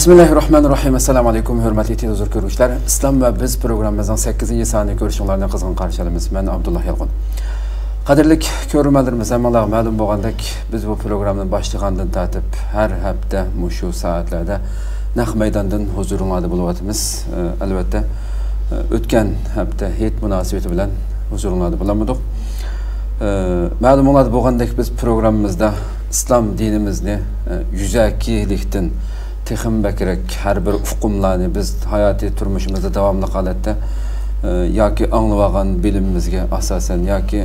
Bismillahirrahmanirrahim. Assalamu alaykum, hurmatli televizor ko'ruvchilar. Islom va biz programmamizning 8-sonini ko'rishinglarni qizg'in qarshi olamiz. Men Abdullah Yalqin. Qadrli ko'ruvchilarimiz, hammalar ma'lum bo'lgandek, biz bu programni boshlagandan tortib har hafta shu soatlarda naq maydondan huzuringizda bo'layotimiz. Albatta, o'tgan hafta Hayit munosabati bilan huzuringizda bo'lamadik. Ma'lumot bo'lgandek, biz programmamizda islom dinimizni yuzakilikdan texim bakrak har bir uqumlarni biz hayotiy turmushimizda davomli holatda yoki anglagan bilimimizga asosan yoki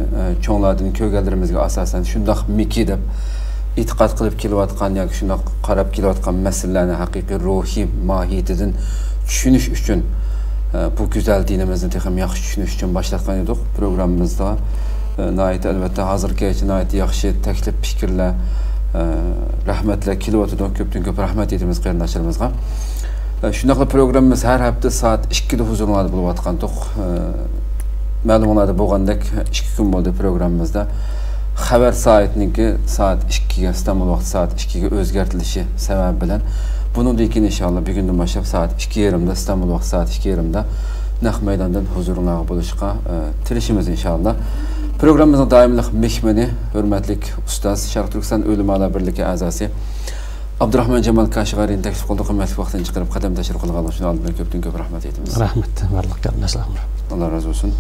cho'nglardan ko'rganlarimizga asosan shundoq miki deb e'tiqod qilib kelayotgan yoki shundoq qarab kelayotgan masalalarni haqiqiy ruhiy mohiyatidan tushunish uchun bu go'zal dinimizni texim yaxshi tushunish uchun boshlatgan edik programmamizda. Nayet albatta hozirgacha nayet yaxshi taklif fikrlar rahmatlar kelyotdi. Ko'pdan-ko'p rahmat etamiz qarindoshlarimizga. Shunday programmamiz har hafta soat 2 da huzuringizda bo'layotgandik. Ma'lumotlar bo'lgandek 2 kun bo'ldi programmamizda. Xabar soatniki soat 2 ga Istanbul vaqti soat 2 ga o'zgartirishi sabab bilan bundan keyin inshaalloh bugundan boshlab soat 2:30 da Istanbul vaqti soat 2:30 da naq maydondan huzuringizda bo'lishga tilashimiz inshaalloh. Programmamızın daimlik mehmeni, hürmetli ustaz, Şarkı Türkistan Ölümalar Birliği a'zosi Abdurrahman Cemal Kaşigari'ni teklif qildik. Qimmatli vaqtini chiqarib qadam tashrif qilgan uchun oldindan ko'p rahmat aytamiz. Rahmat, barliq qarindoshlar. Allah razı olsun.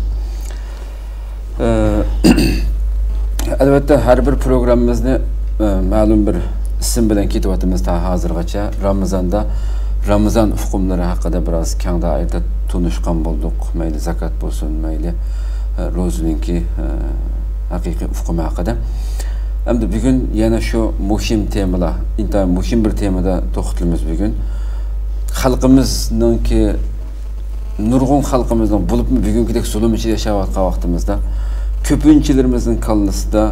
Albatta har bir programmamizni ma'lum bir ism bilan ketyapmiz ta hozirgacha. Ramazon hukmlari haqida biroz keng doirada tunishgan bo'ldik. Mayli zakat bo'lsin, mayli ro'zininki haqiqiy hukmi haqida. Endi bugun yana shu muhim temalar, intayin muhim bir temada to'xtalamiz bugun. Xalqimizninki nurg'un xalqimizning bo'libmi bugungidek zulm ichida yashayotgan vaqtimizda ko'pinchilarimizning kallasida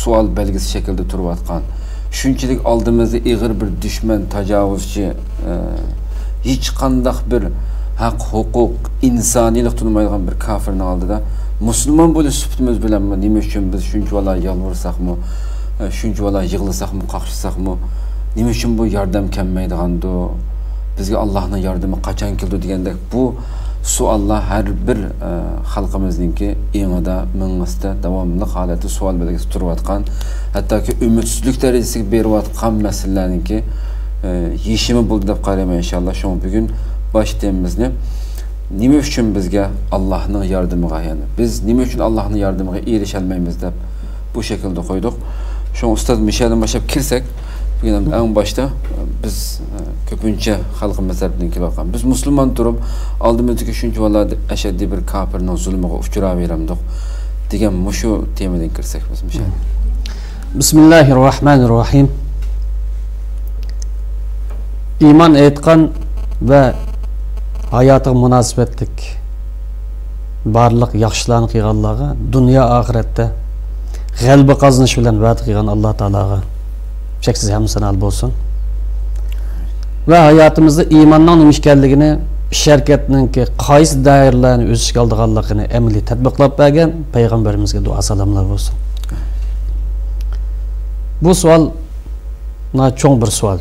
savol belgisi shaklida turayotgan, shunchalik oldimizda ig'ir bir dushman, tajovuzchi, hech qanday bir haq, huquq, insoniylik tunmaydigan bir kafirning oldida Müslüman bo'lish sifatimiz bilan nima uchun biz shunchalar yalvursaqmi, shunchalar yig'lasaqmi, qaqshsaqmi, nima uchun bu yordam kelmaydigandi, bizga Allohning yordami qachon keldi degandek bu savollar har bir xalqimizningki engida, ming'isda davomli holatda savol belgisi turayotgan, hattoki umidsizlik darajasiga berayotgan masalalarningki yechimi bo'ldi deb qarayman inshaalloh. Shu bugun bosh temamizni nima uchun bizga Allohning yordamiga, ya'ni biz nima uchun Allohning yordamiga erisha olmaymiz deb bu shaklda qo'ydik. Shu ustoz Mishaldan boshlab kirsak, bugun eng boshda biz ko'pincha xalqimiz tarafidan kelayotgan, biz musulmon turib oldimizdagi shuncha valadi ashaddiy bir kafirning zulmiga uchrayveramiz degan shu temadan kirsak biz Mishal. Bismillahirrohmanirrohim. Iymon etgan va hayatı münasebetlik barlıq yaxşılarını qilganlarga dünya oxiratda g'alaba qozonish bilan va'da qilgan Alloh taolaga cheksiz hamd sanolar bo'lsin. Va hayotimizda iymonning nima ekanligini, sharkatninki qaysi doiralarni o'z ichiga olganligini amaliy tatbiqlab bergan payg'ambarimizga duo salomlar bo'lsin. Bu savol cho'ng bir savol.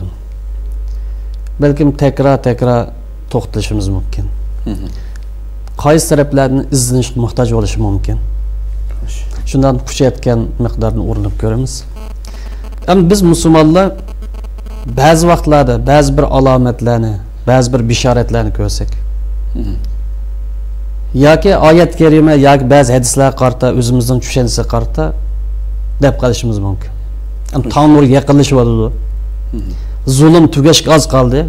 Balkim tekrar to'xtalishimiz mumkin. Qaysi taraflarni izlanishga muhtoj bo'lishi mumkin. Shundan kuchayotgan miqdorni o'rnab ko'ramiz. Ham biz musulmonlar ba'zi vaqtlarda ba'zi bir alomatlarni, ba'zi bir bishoratlarni ko'rsak, yoki oyat karima yoki ba'zi hadislar qarta o'zimizning tushunchasiga qarta deb qolishimiz mumkin. Ham Tanrı yaqinlashib zulm tugashga oz qoldi.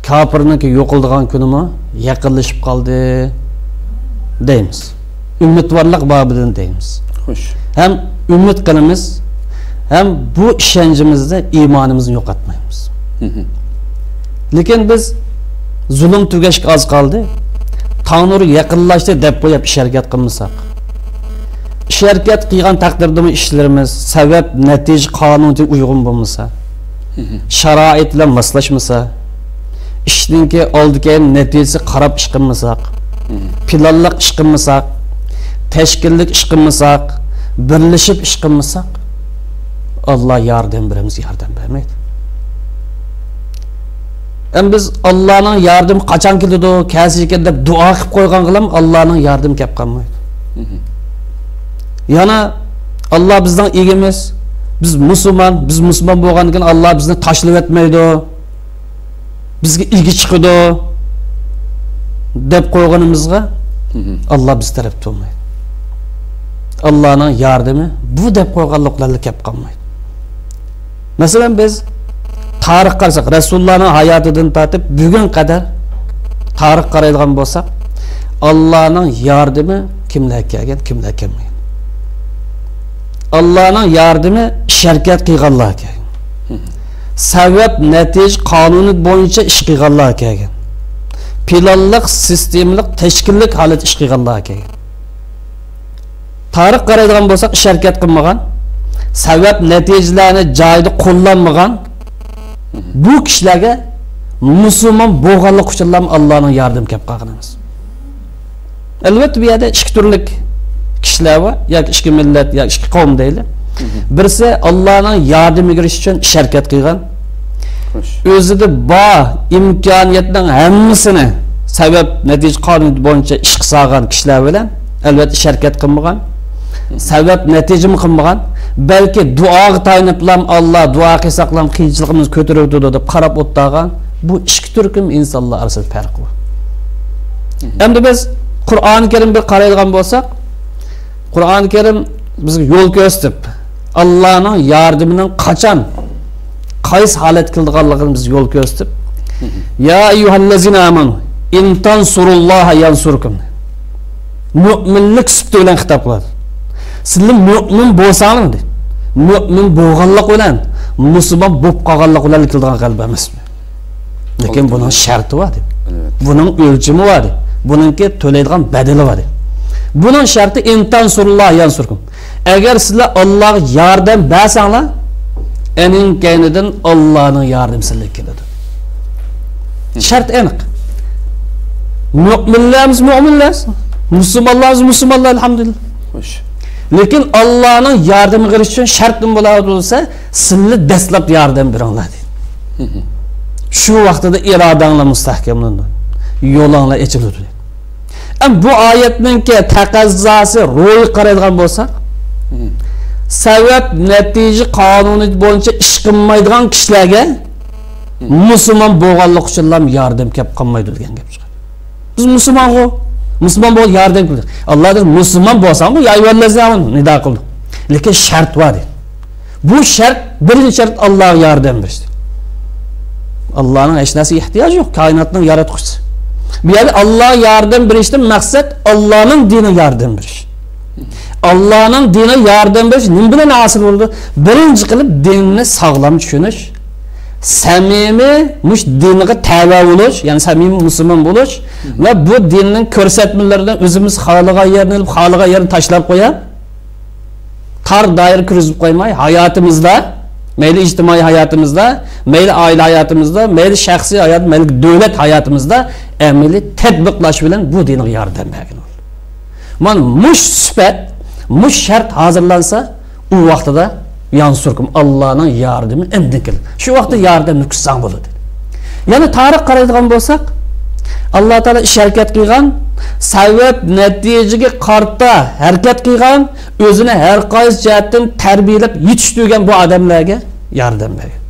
Kafirniki yo'qildigan kunimi yaqinlashib qoldi deymiz. Umidvorlik babidan deymiz. Xo'sh. Ham umid qilamiz, ham bu ishonchimizda iymonimizni yo'qotmaymiz. Lekin biz zulm tugashga oz qoldi, Tanrı yaqinlashdi deb qo'yib harakat qilmasak, harakat qilgan taqdirda ishlarimiz sabab natija qonunga uyg'un bo'lmasa, sharoit bilan moslashmasa, ishninki oldigan natijasi qarab ish qilmasak, planliq ish qilmasak, tashkillik ish qilmasak, birlashib ish qilmasak, Alloh yordam beramiz, yordam bermaydi. Hem biz Allah'ın yardım kaçan kilidi kəsiken dep dua qilib qo'ygan qilam Allah'ın yardım kelib qolmaydi. Yana Allah bizden egemiz. Biz musulmon bo'lgan ekan Allah bizni tashlab etmaydi. Bizga igi chiqadi deb qo'yganimizga Allah biz tarafda olmaydi. Allah'ın yardımı bu deb qo'yganliklarga kelib qolmaydi. Masalan biz tarix qarasak, Resulullah'ın hayotidan tortib bugun qadar tarix qaraydigan bo'lsak, Allah'ın yardımı kimlar kelgan, kimlar kelmagan. Allah'ın yardımı şirket qilganlar kelgan. Sabab natij qonuni bo'yicha ish qilganlar kelgan. Planliq, sistemlik, tashkillik holat ish qilganlar kelgan. Tarix qaraydigan bo'lsak, şirket qilmagan, sabab natijalarni joyida qo'llanmagan bu kishilarga musulmon bo'lganlik uchun Allohning yordami kelib qolganimiz. Albatta bu yerda ikki turli kishilar bor, yoki ikki millat, yoki ikki qavm deylik. Birisi Allohning yordamiga erishish uchun harakat qilgan. O'zida bor imkoniyatning hammasini sabab natija qonuni bo'yicha ish qilgan kishilar bilan albatta harakat qilmagan. Sabab natija qilmagan, balki duoga tayaniblam Allah duo qilsaqlam qiyinchiligimiz ko'taribdi deb qarab o'tgan bu ikki turkum insonlar orasida farq bor. Endi biz Qur'oni Karimga qaraydigan bo'lsak, Qur'oni Karim bizga yo'l ko'rsatib, Allohning yordamining qachon qaysi holat qilganligini biz yo'l ko'rsatib, ya ayyuhallazina amanu in tansurulloha yansurkum. Mu'minlik sifati bilan xitob qiladi. Sizlar mu'min bo'lsangiz, mu'min bo'lganlik bilan musulmon bo'lib qolganlik bilan qilgan qalb emasmi? Lekin buning sharti bor deb. Buning o'lchami bor deb. Buningki to'laydigan badali bor deb. Buning sharti intansurulloh yansurkum. Agar sizlar Allohga yordam bersanglar, ening kaynidan Allohning yordami sizlarga keladi. Shart aniq. Mu'minlarimiz mu'minlar, musulmonlarimiz musulmonlar alhamdulillah. Xo'sh. Lekin Allohning yordamiga erishish uchun shartim bo'lsa, sizlar dastlab yordam beringlar deydi. Shu vaqtida irodanglar mustahkamlanadi. Yo'linglar ochiladi. Am bu oyatningki taqozosi ro'y qaraydigan bo'lsa, sabab natija qonuni bo'yicha ish qilmaydigan kishilarga musulmon bo'lganlik uchun yordam kelib qolmaydi degan gap chiqadi. Biz musulmon bo'l yordam qildik. Allohdan musulmon bo'lsangmi, ya ayyuhallazina nido qildi. Lekin shart bor edi. Bu shart, birinchi shart Allohga yordam berish. Allohning hech narsaga ehtiyoji yo'q, koinotning yaratuvchisi. Bu yerda Alloh yordam berishdan maqsad Allohning diniga yordam berish. Allohning diniga yordam berish nima bilan hosil bo'ldi? Birinchi qilib dinni sog'lom tushunish, samimiy mush diniga tava bo'lish, ya'ni samimiy musulmon bo'lish va bu dinning ko'rsatmalaridan o'zimiz xohlagan yerni tashlab qo'yib, tar doira kirgizib qo'ymay, hayotimizda, mayli ijtimoiy hayotimizda, mayli oila hayotimizda, mayli shaxsiy hayot, mayli davlat hayotimizda amaliy tatbiqlash bilan bu dinga yordam bergan. Mana mush sifat, mush shart hozirlansa, u vaqtida yansurkum Allohning yordami endi keladi. Shu vaqtda yordam nuqson bo'ladi. Yana tarix qaraydigan bo'lsak, Alloh taolo ish harakat qilgan, sabab natijaga qarta harakat qilgan, o'zini har qaysi jihatdan tarbiyalab yetishtirgan bu odamlarga yordam bergan.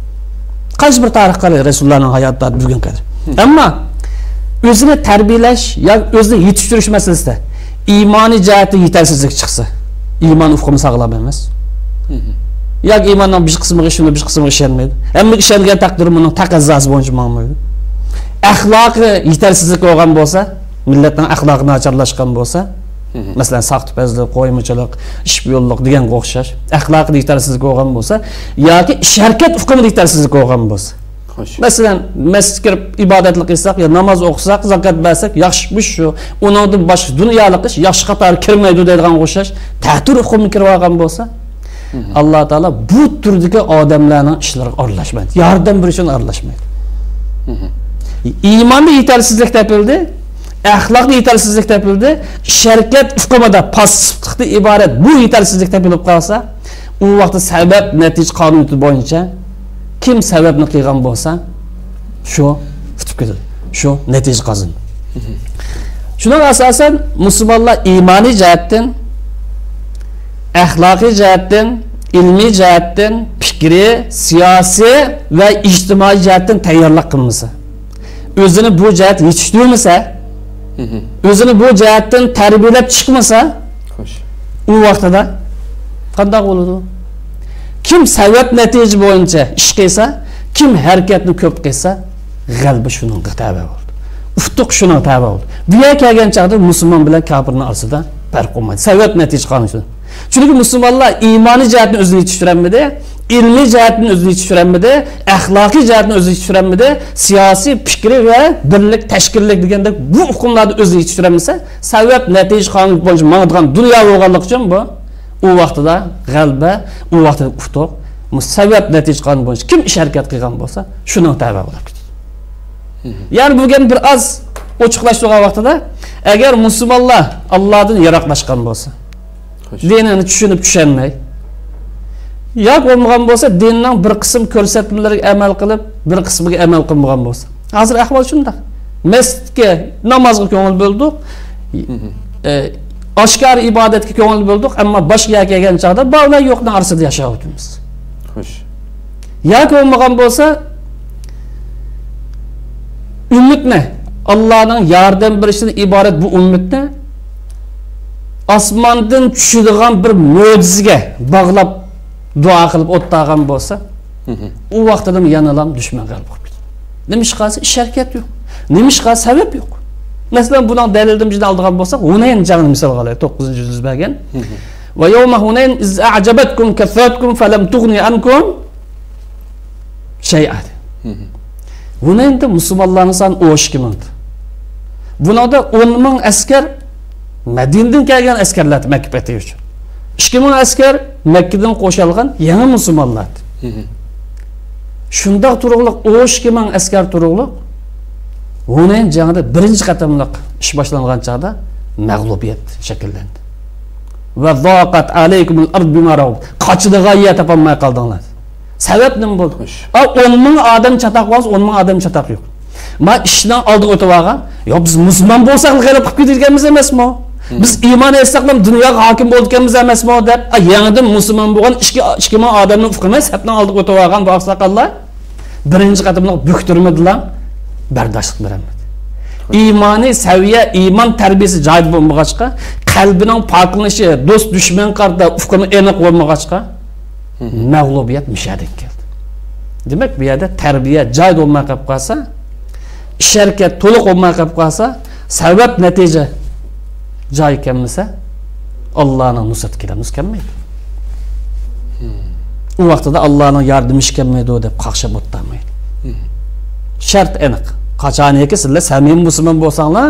Qaysi bir tarix qaraydi Rasulullohning hayotida bugun qadar. Ammo o'zini tarbiyalash yoki o'zini yetishtirish masalasida iymoniy jihati yetersizlik chiqsa, iymon ufqini saqlab emas. Yoki iymonning bir qismiga ishonib, bir qismiga ishonmaydi. Hamma ishongan taqdir buning taqozosi bo'yicha bo'lmaydi. Axloqi yetersizlik bo'lgan bo'lsa, millatning axloqini nacharlashgan bo'lsa, masalan, saqtipazlik, qo'ymachilik, ishbiyonlik deganga o'xshash, axloqi yetersizlik bo'lgan bo'lsa, yoki harakat ufqida yetersizlik bo'lgan bo'lsa. Masalan, masjidga kirib ibodatlik qilsak, yo namoz o'qisak, zakat bersak, yaxshi shu, uningdan boshqa dunyolik ish yaxshi qator kirmaydi deydigan o'xshash, ta'tir hukmi kirib olgan bo'lsa, Alloh taolo bu turdagi odamlarning ishlariga aralashmaydi. Yordam berish uchun aralashmaydi. Iymonda yetersizlik topildi, axloqda yetersizlik topildi, sharkat ufqida passivlikda iborat bu yetersizlik topilib qolsa, u vaqtda sabab natija qonuni bo'yicha kim sababni qilgan bo'lsa, shu tutib ketadi. Shu natija qozon. Shunga asosan musulmonlar iymoniy jihatdan, axloqiy jihatdan, ilmiy jihatdan, fikri, siyosiy va ijtimoiy jihatdan tayyorlik qilmasa, o'zini bu jihat yetishtirmasa, o'zini bu jihatdan tarbiyalab chiqmasa, u vaqtida qanday bo'ladi? Kim sabab natija bo'yicha ish qilsa, kim harakatni ko'p qilsa, g'alaba shuning tabi bo'ldi. Uftuq shuning tabi bo'ldi. Bu yerga kelgan chaqda musulmon bilan kofirning orasida farq bo'lmaydi. Sabab natija qanday? Chunki musulmonlar iymoniy jihatni o'zini yetishtirolmadi, ilmiy jihatni o'zini yetishtirolmadi, axloqiy jihatni o'zini yetishtirolmadi, siyosiy fikri va birlik, tashkillik deganda bu hukmlarni o'zini yetishtirolmasa, sabab natija qanday bo'lishi ma'nodan dunyo bo'lganlik uchun bu u vaqtida g'alaba, u vaqtida uftuq, sabab natija qanday bo'lishi kim ish harakat qilgan bo'lsa, shuning tabi bo'ladi. Ya'ni bu gen bir az ochiqlashtirgan vaqtida agar musulmonlar Allohdan yiroqlashgan bo'lsa, dinini tushunib tushunmay, yo'q bo'lmagan bo'lsa, dinning bir qism ko'rsatmalariga amal qilib, bir qismiga amal qilmagan bo'lsa. Hozir ahvol shunday. Masjidga, namozga ko'ngil bo'ldik, oshkor ibodatga ko'ngil bo'ldik, ammo boshqa kelgan chog'da ba'ular yo'qning orasida yashayapmiz. Xo'sh. Yo'q bo'lmagan bo'lsa, ummatni Allohning yordam berishidan iborat bu ummatni osmondan tushadigan bir mo'jizaga bog'lab duo qilib o'ttirgan bo'lsa, u vaqtda yana ham dushman g'alaba qilib ketadi. Nimishqa ish harakat yo'q. Nimishqa sabab yo'q. Masalan, buning dalilini bizdan oldigan bo'lsak, Hunayn jangini misol qilaylik, 9-juz bergan. Va yawma Hunayn iz a'jabatkum kathatkum falam tughni ankum shay'an. Hunaynda musulmonlarning soni 12 ming. Buningda 10 ming askar Madinadan kelgan askarlar Makka fathi uchun. 2 ming askar Makkadan qo'shilgan yangi musulmonlar. Shunda turug'liq 12 ming askar turug'liq Hunayn jangida birinchi qatamliq ish boshlangan chaqda mag'lubiyat shakllandi. Va zaqat alaykumul ard bima rabb. Qochdiga yer topolmay qoldinglar. Sabab nima bo'ldi? 10 ming odam chataq bo'lsa, 10 ming odam chataq yo'q. Ma ishdan oldiga o'tib olgan, yo biz musulmon bo'lsak g'alab qilib ketganmiz emasmi? Biz iymon etsak-ham dunyoga hokim bo'lganmiz emasmi deb, yangidan musulmon bo'lgan 2 ming odamning hukmi sabdan oldiga o'tib olgan bu oqsoqollar birinchi qatimliq buktirmadilar, bardoshlik bermadi. İmani seviye, iman terbiyesi cahil bo'lmag'achqa, qalbining poklanishi, do'st dushman qarda ufqini aniq bo'lmag'achqa, mag'lubiyat mishadan keldi. Demak, bu yerda tarbiya joy bo'lmay qolib qolsa, sharkat to'liq bo'lmay qolib qolsa, sabab natija joy kelmasa, Allohning nusrat kelamiz kelmaydi. U vaqtida Allohning yordami ish kelmaydi deb qaqshab o'tmaydi. Shart aniq. Qachoniki sizlar samimiy musulmon bo'lsanglar,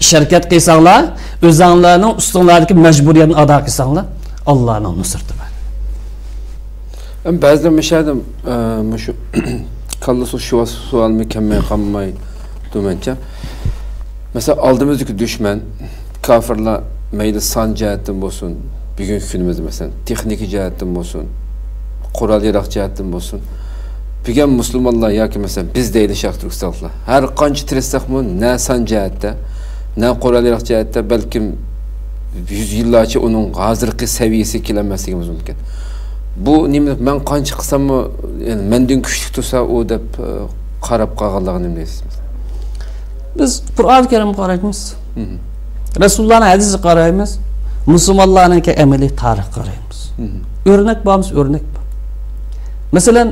sharkat qilsanglar, o'zingizlarning ustinglardagi majburiyatni ado qilsanglar, Allohning nusrati bor. Ba'zida mishadim shu kallasi shu savolni kelmay qolmay demancha. Mesela aldığımızdaki düşman kafirlar mayli son jihatdan bo'lsin, bugungi kunimizda mesela texnik jihatdan bo'lsin, qurol yarog' jihatdan bo'lsin. Bugun musulmonlar yoki mesela biz deydi Şarq Turkistonlar har qancha tirissaqmi, na son jihatda, na qurol yarog' jihatda balkim 100 yillarcha uning hozirgi saviyasiga kelmasligimiz mumkin. Bu nima men qancha qilsammi, yani mendan kuchli tursa u deb qarab qolganligini nima deysiz? Biz Qur'on-i Karim qaraymiz. Rasulullohning hadisi qaraymiz. Musulmonlarning amaliy tarix qaraymiz. O'rnak bormiz, o'rnak bor. Masalan,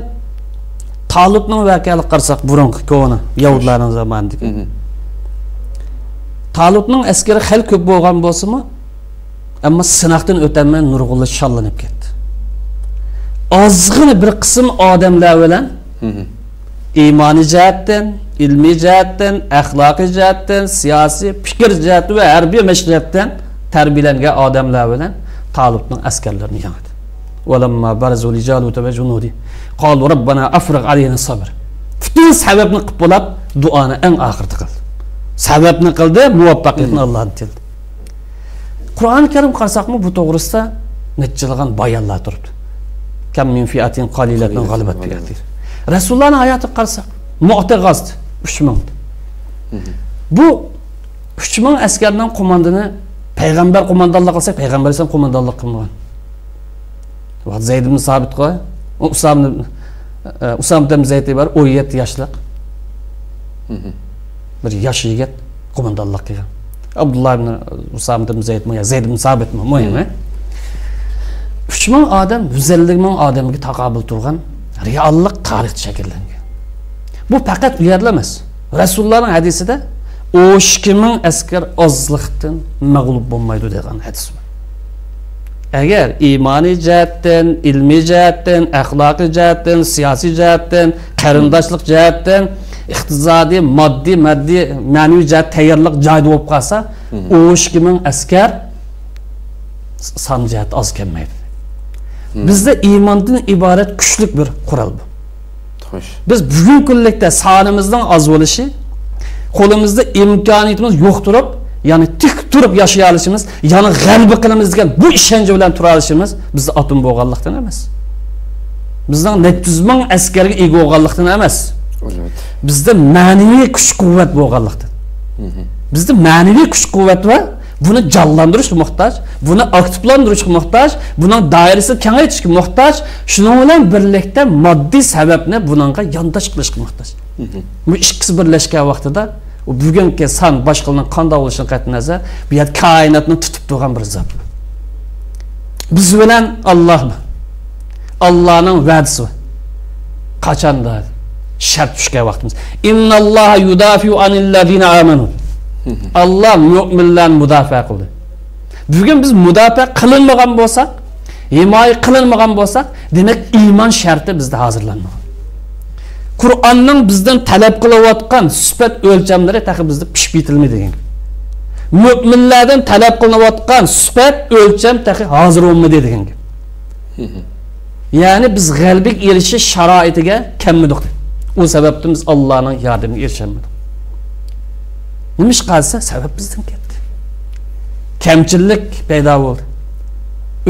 Talutning voqeasini qarasak, burungi ko'ni Yahudlarning zamonidagi. Talutning askari xil ko'p bo'lgan bo'lsa-mu, ammo sinoqdan o'tolmay nurg'unlik shallanib ketdi. Ozg'ina bir qism odamlar bilan iymoniy jihatdan, ilmiy jihatdan, axloqiy jihatdan, siyosiy fikr jihati va harbiy mashg'ulotdan tarbiyalangan odamlar bilan Talutning askarlarini yengdi. Walamma barazu li Jalut va junudi qalu robbana afriq alayna sabr. Bütün sababni qilib bo'lib duoni eng oxirida qildi. Sababni qildi, muvaffaqiyatni Allohdan tildi. Qur'on-i Karim qarasaqmi bu to'g'risida nechailgan bayonlar turibdi. Kam min fiatin qalilatin g'alabat fiatin. Rasulullohning hayoti qarasak, Mu'ta g'azot 3000. Bu 3000 askardan komandını Peygamber komandanlık alsa Peygamber ise komandanlık kılmagan. Zeyd ibn Sabit koy. Usam ibn Zeyd var 17 yaşlıq. Bir yaş yigit komandanlık kılgan. Abdullah ibn Usam ibn Zeyd mi ya Zeyd ibn Sabit mi? Moyma. 3000 adam 150 bin adamga taqobil turgan reallik tarix shakllangan. Bu faqat u yerda emas. Rasulullohning hadisida 32 bin askar ozliqdan mag'lub bo'lmaydi degan hadis bor. Agar iymoniy jihatdan, ilmiy jihatdan, axloqiy jihatdan, siyosiy jihatdan, qarindoshlik jihatdan, iqtisodiy, moddiy, ma'naviy jihat tayyorlik joyida bo'lib qolsa, 32 bin askar son jihat oz kelmaydi. Bizde imandan ibaret güçlük bir kural bu. Hoş. Biz bugün kunlikte sanımızdan az oluşu, kolumuzda imkaniyetimiz yok durup, yani tik durup yaşayalışımız, yani galibi kılımızdan bu işkence bilen turalışımız bizde atom boğallıktan emez. Bizden 400 bin askerge ego boğallıktan emez. Evet. Bizde manevi güç kuvvet boğallıktan. Bizde manevi güç kuvvet var. Bunu canlandırış muhtaç, bunu aktiflandırış muhtaç, bunun dairesi kengaytishga muhtaç, şunun bilan birlikte maddi sebepne bununla yandaş kılışga muhtaç. Bu ikkisi birleşken vaqtida o bugungi san boshqalarning qanday bo'lishini qat'iy nazar, bu yer koinotni tutib turgan bir zot. Biz bilan Alloh Allohning va'dasi qachonda shart tushgan vaqtimiz. Innalloha yudafiu anillazina amanu. Allah müminlerini müdafaa qildi. Bugün biz müdafaa qilinmagan bo'lsak, himoya qilinmagan bo'lsak, demek iman şartı bizde hazırlanmagan. Kur'an'ның bizden talep qilayotgan sifat o'lchamlari taxi bizde pishib yetilmaydi degan. Müminlerden talep qilayotgan sifat o'lcham taxi hozir bo'lmaydi degan. Yani biz g'alabga erishish sharoitiga kammidik. O sebepten biz Allah'ın yardımına erişemedik. Nimish qalsa sebep bizden ketdi. Kamchilik paydo bo'ldi.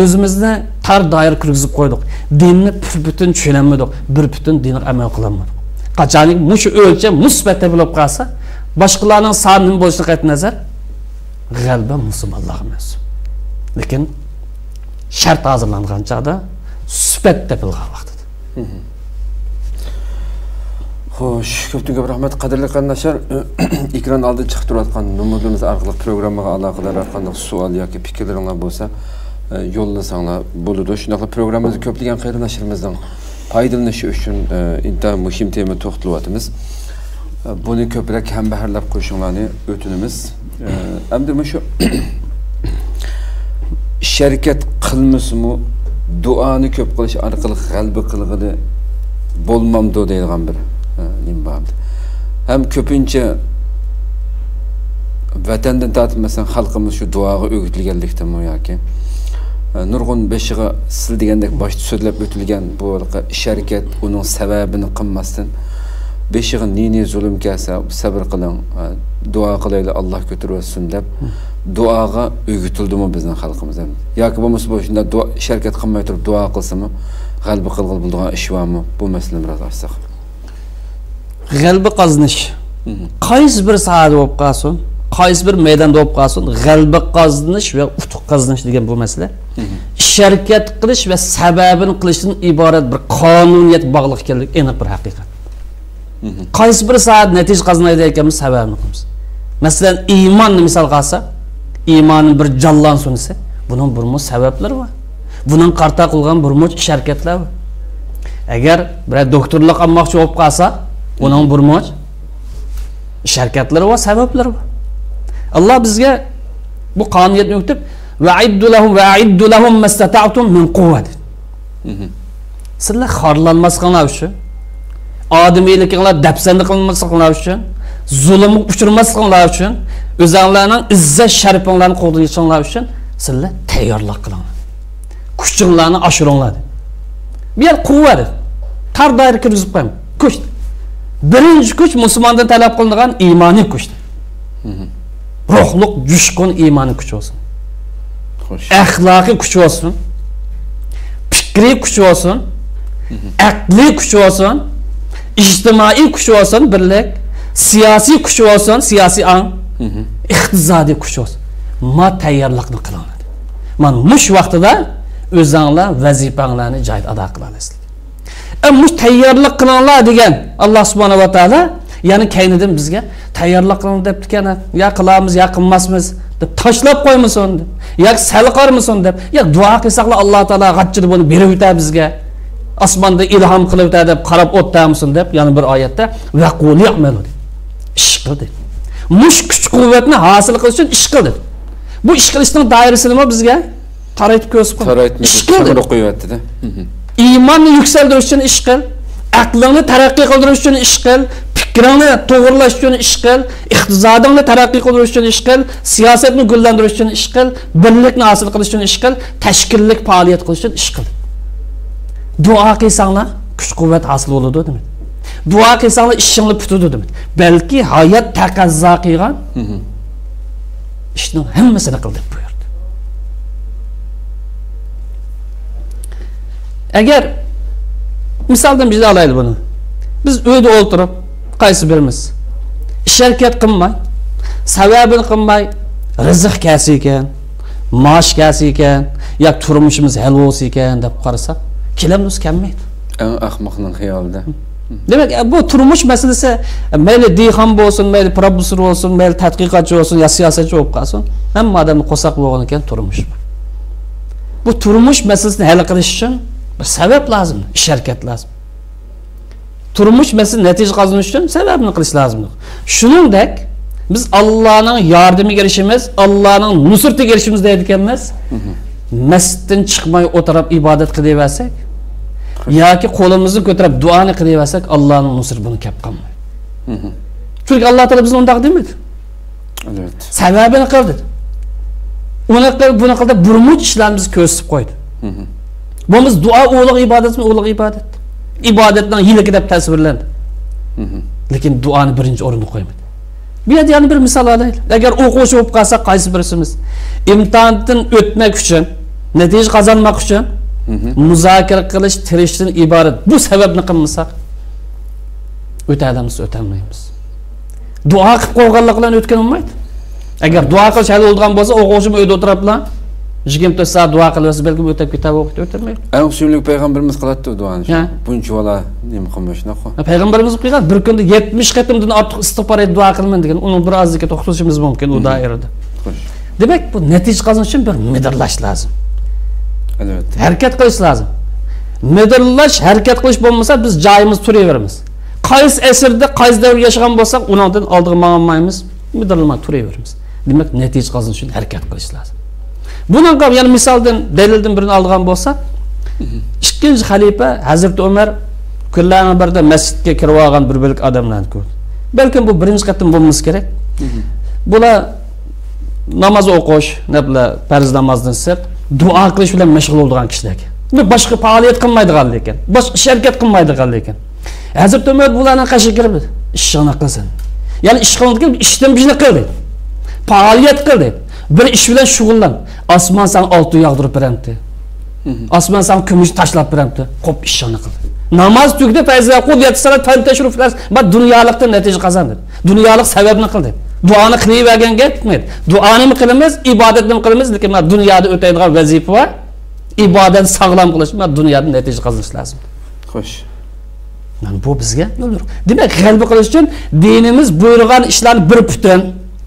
O'zimizni tar doir kirgizib qo'ydik. Dinni bütün tushunamadik, bir bütün dinni amal qilamadik. Qachonki mushu o'lcham musbatda bo'lib qolsa, boshqalarning soni bo'lishiga qat'iy nazar g'alaba musulmonlar emas. Lekin shart hozirlangan chaqda sifatda bilgan vaqtida. Xo'sh, ko'pdan-ko'p rahmat qadrli qarindoshlar. Ekran oldida chiqib turayotgan nomerimiz orqali programmaga aloqador qanday savol yoki fikrlaringiz bo'lsa, yo'llasanglar bo'ladi. Shunday programmamizni ko'plagan qarindoshlarimizdan foydalanishi uchun intayin muhim tema to'xtalyapmiz. Buni ko'proq ham baharlab qo'yishinglarni o'tinamiz. Hamda shu sharkat qilmasmi, duoni ko'p qilish orqali g'alaba qilg'ili bo'lmamdi deydigan bir hem köpünce vatandan tatmasan halkımız şu duaga öğütülgenlikten mi ya ki nurgun beşiğe sildigendek başta söylep ötülgen bu şirket onun sebebini kılmasın beşiğin nini zulüm gelse sabır kılın dua kılayla Allah götürürsün dep duaga öğütüldü mü bizden halkımızdan ya ki bu musibetinde şirket kılmaya durup dua kılsa mı galiba kılgıl bulduğun iş var mı bu mesele biraz açsak. G'alaba qozonish. Qaysi bir sohada bo'lib qolsin, qaysi bir maydonda bo'lib qolsin, g'alaba qozonish va utuq qozonish degan bu masala sharkat qilish va sababini qilishdan iborat bir qonuniyat bog'liq ekanligi aniq bir haqiqat. Qaysi bir sohada natija qozonaydi ekanmiz sababini qilamiz. Masalan, iymonni misol qilsa, iymonning bir jonlansunisi, buning bir sabablari bor. Buning qarta qilgan bir sharkatlar bor. Agar bir doktorlik olmoqchi bo'lib qolsa, onun burmoç şirketleri var, sebepleri var. Allah bizge bu kanuniyetini öktüp ve'iddu lahum mastata'tum min kuvvet. Sizler harlanmasınlar üçün, ademiylikler depsenlik kılmasınlar üçün, zulümü uçurmasınlar üçün, özlerinin izzet şeriflerini koruyuşunlar üçün, sizler teyarlıq kılınlar. Küçüklerini aşırınlar. Bir yer kuvvet. Tar dair kirgizip koyayım. Küç. Birinci güç Müslümandan talep kılınan imani güçtür. Ruhluk, coşkun imani güç olsun. Ahlaki güç olsun. Fikri güç olsun. Akli güç olsun. İçtimai güç olsun birlik. siyosiy kuch olsin, siyosiy ang, iqtisodiy kuch olsin. Ma tayyorlikni qiladi. Man mush vaqtida o'zinglar vazifanglarni joyida ado qilasizlar. Mush tayyorlik qilinglar degan Alloh subhanahu va taolo yani kaynidan bizga tayyorlik qiling deb ekan. Ya qilamiz, ya qilmasmiz deb tashlab qo'ymasin deb. Yoki sal qarmasin deb. Ya duo qilsaqlar Alloh taolo g'achchida buni berib o'tadi bizga. Osmonda ilhom qilib o'tadi deb qarab o'tamisin deb, ya'ni bir oyatda va qul ya'malu. Ish qildi. Mush kuch-quvvatni hosil qilish uchun ish qildi. Bu ish qilishning doirasi nima bizga? Taraytib ko'rsatib qo'ydi. Taraytib qo'yapti-da. İmanni yükseltirish uchun ish qil, aqlingni taraqqiy qildirish uchun ish qil, fikringni to'g'rilash uchun ish qil, iqtisodingni taraqqiy qildirish uchun ish qil, siyosatni gullantirish uchun ish qil, birlikni hosil qilish uchun ish qil, tashkillik faoliyat qilish uchun ish qil. Duo qilsanglar kuch-quvvat hosil bo'ladi demak. Duo qilsanglar ishingni putadi demak. Balki hayot taqazzo qilgan ishning hammasini qil deb buyurdi. Agar misaldan biz alaylik buni. Biz uyda o'tirib, qaysi birimiz ish harakat qilmay, sababini qilmay, rizq kelsa ekan, maosh kelsa ekan, yoki turmushimiz hal bo'lsa ekan deb qarasak, kelamiz kelmaydi. Eng ahmoqning xayolida. Demak, bu turmush masalasi mayli dehqon bo'lsin, mayli professor bo'lsin, mayli tadqiqotchi bo'lsin, yo siyosatchi bo'lib qolsin, hamma odamni qo'saq bo'lgan ekan turmush. Bu turmush masalasini hal qilish uchun bir sabab lazım, ish harakat lazım. Turmush masalasi natija qozonish uchun sababni qilish lazım. Shuningdek, biz Allohning yordamiga erishimiz, Allohning nusratiga erishimiz deydi ekanmiz. Masjiddan chiqmay o'tirib ibodat qilaversak, yoki qo'limizni ko'tarib duoni qilaversak, Allohning nusri buni kap qilmaydi. Chunki Alloh taolo bizni undaq demadi. Evet. Sababini qildi. Uni qilib, buni qildi, burmuch ishlarimizni ko'rsatib qo'ydi. Bo'lmasa duo ulug' ibodatmi, ulug' ibodat. İbadetdan yiliki deb tasvirlandi. Lekin duoni birinchi o'ringa qo'ymadi. Bu yerda yana bir misol olaylik. Agar o'quvchi bo'lib qolsak, qaysi birisimiz imtihondan o'tmak uchun, natija qozonmak uchun muzokara qilish, tirishishdan iborat bu sababni qilmasak, o'tadimiz, o'tolmaymiz. Duo qilib qo'yganlar bilan o'tgan olmaydi. Agar duo qilish hal bo'lgan bo'lsa, o'quvchim uyda o'tirib bilan 20 saat duo qilsa, balki o'tib ketadi, o'qib o'tirmaydi. Eng suyimli payg'ambarimiz qiladi duoni. Buncha vola nima qilmoqshnaqa. Payg'ambarimiz qilgan bir kunda 70 qatimdan ortiq istig'for et duo qilman degan, uni bir ozga to'xtatishimiz mumkin u doirada. Demak, bu natija qozonish uchun bir midirlash lazım. Evet. Harakat qilish lazım. Midirlash, harakat qilish bo'lmasa biz joyimiz turaveramiz. Qaysi asrda, qaysi davr yashagan bo'lsak, undan oldiga ma'lummaymiz, midirlamay turaveramiz. Demak, natija qozonish uchun harakat qilish lazım. Bundan qab yani misaldan dalildan birini olgan bo'lsak, ikkinchi xalifa Hazrat Umar kunlarning birida masjidga kirib olgan bir bilik odamlarni ko'rdi. Balkim bu birinchi qatim bo'lmasa kerak. Bular namoz o'qish, nabla farz namozdan sirt, duo qilish bilan mashg'ul bo'lgan kishilar ekan. Boshqa faoliyat qilmaydigan ekan, boshqa ish harakat qilmaydigan ekan. Hazrat Umar bularning qashiga kirib, ishini qilsin. Ya'ni ish qiladigan ishdan bijni qildi. Faoliyat qildi. Bir ish bilan shug'ullan. Osmon san oltin yog'dirib beramdi. Osmon san kumush tashlab beramdi. Qo'p ishini qildi. Namoz tugdi, fayzga qul yatsalat tan tashruflar, va dunyolikdan natija qozondi. Dunyolik sababni qildi. Duoni qilavergan ketmaydi. Duoni mi qilamiz, ibodatni mi qilamiz, lekin dunyoda o'taydigan vazifa va ibodat sog'lom qilish, va dunyoda natija qozonish lozim. Xo'sh. Mana bu bizga yo'ldir. Demak, g'alaba qilish uchun dinimiz buyurgan ishlarni bir butun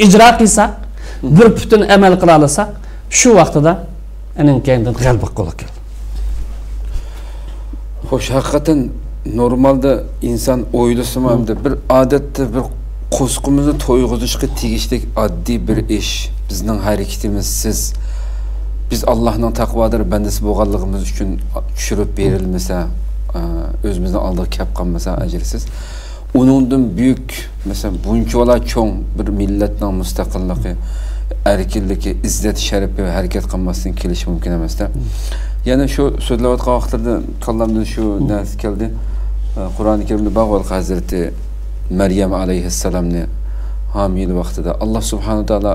ijro qilsak, bir butun amal qila olsak, shu vaqtida aning keyindan g'alaba qo'la keladi. Xo'sh, haqiqatan normalda inson o'ylasam hamda bir odatda bir qo'sqimizni to'yg'izishga tegishli oddiy bir ish. Bizning harakatimiz siz biz Allohning taqvodor bandasi bo'lganligimiz uchun tushirib berilmasa, o'zimizning oldiga kelib qolmasa ajrsiz. Uningdan buyuk, mesela bunchalar cho'ng bir millatning mustaqilligi, erkinligi, izzat sharafi va harakat qilmasdan kelish mumkin emasda. Yana shu so'zlayotgan vaqtlarda kallamdan shu narsa keldi. Qur'oni Karimda Bag'ol Hazrati Maryam alayhissalomni hamil vaqtida Alloh subhanahu va taolo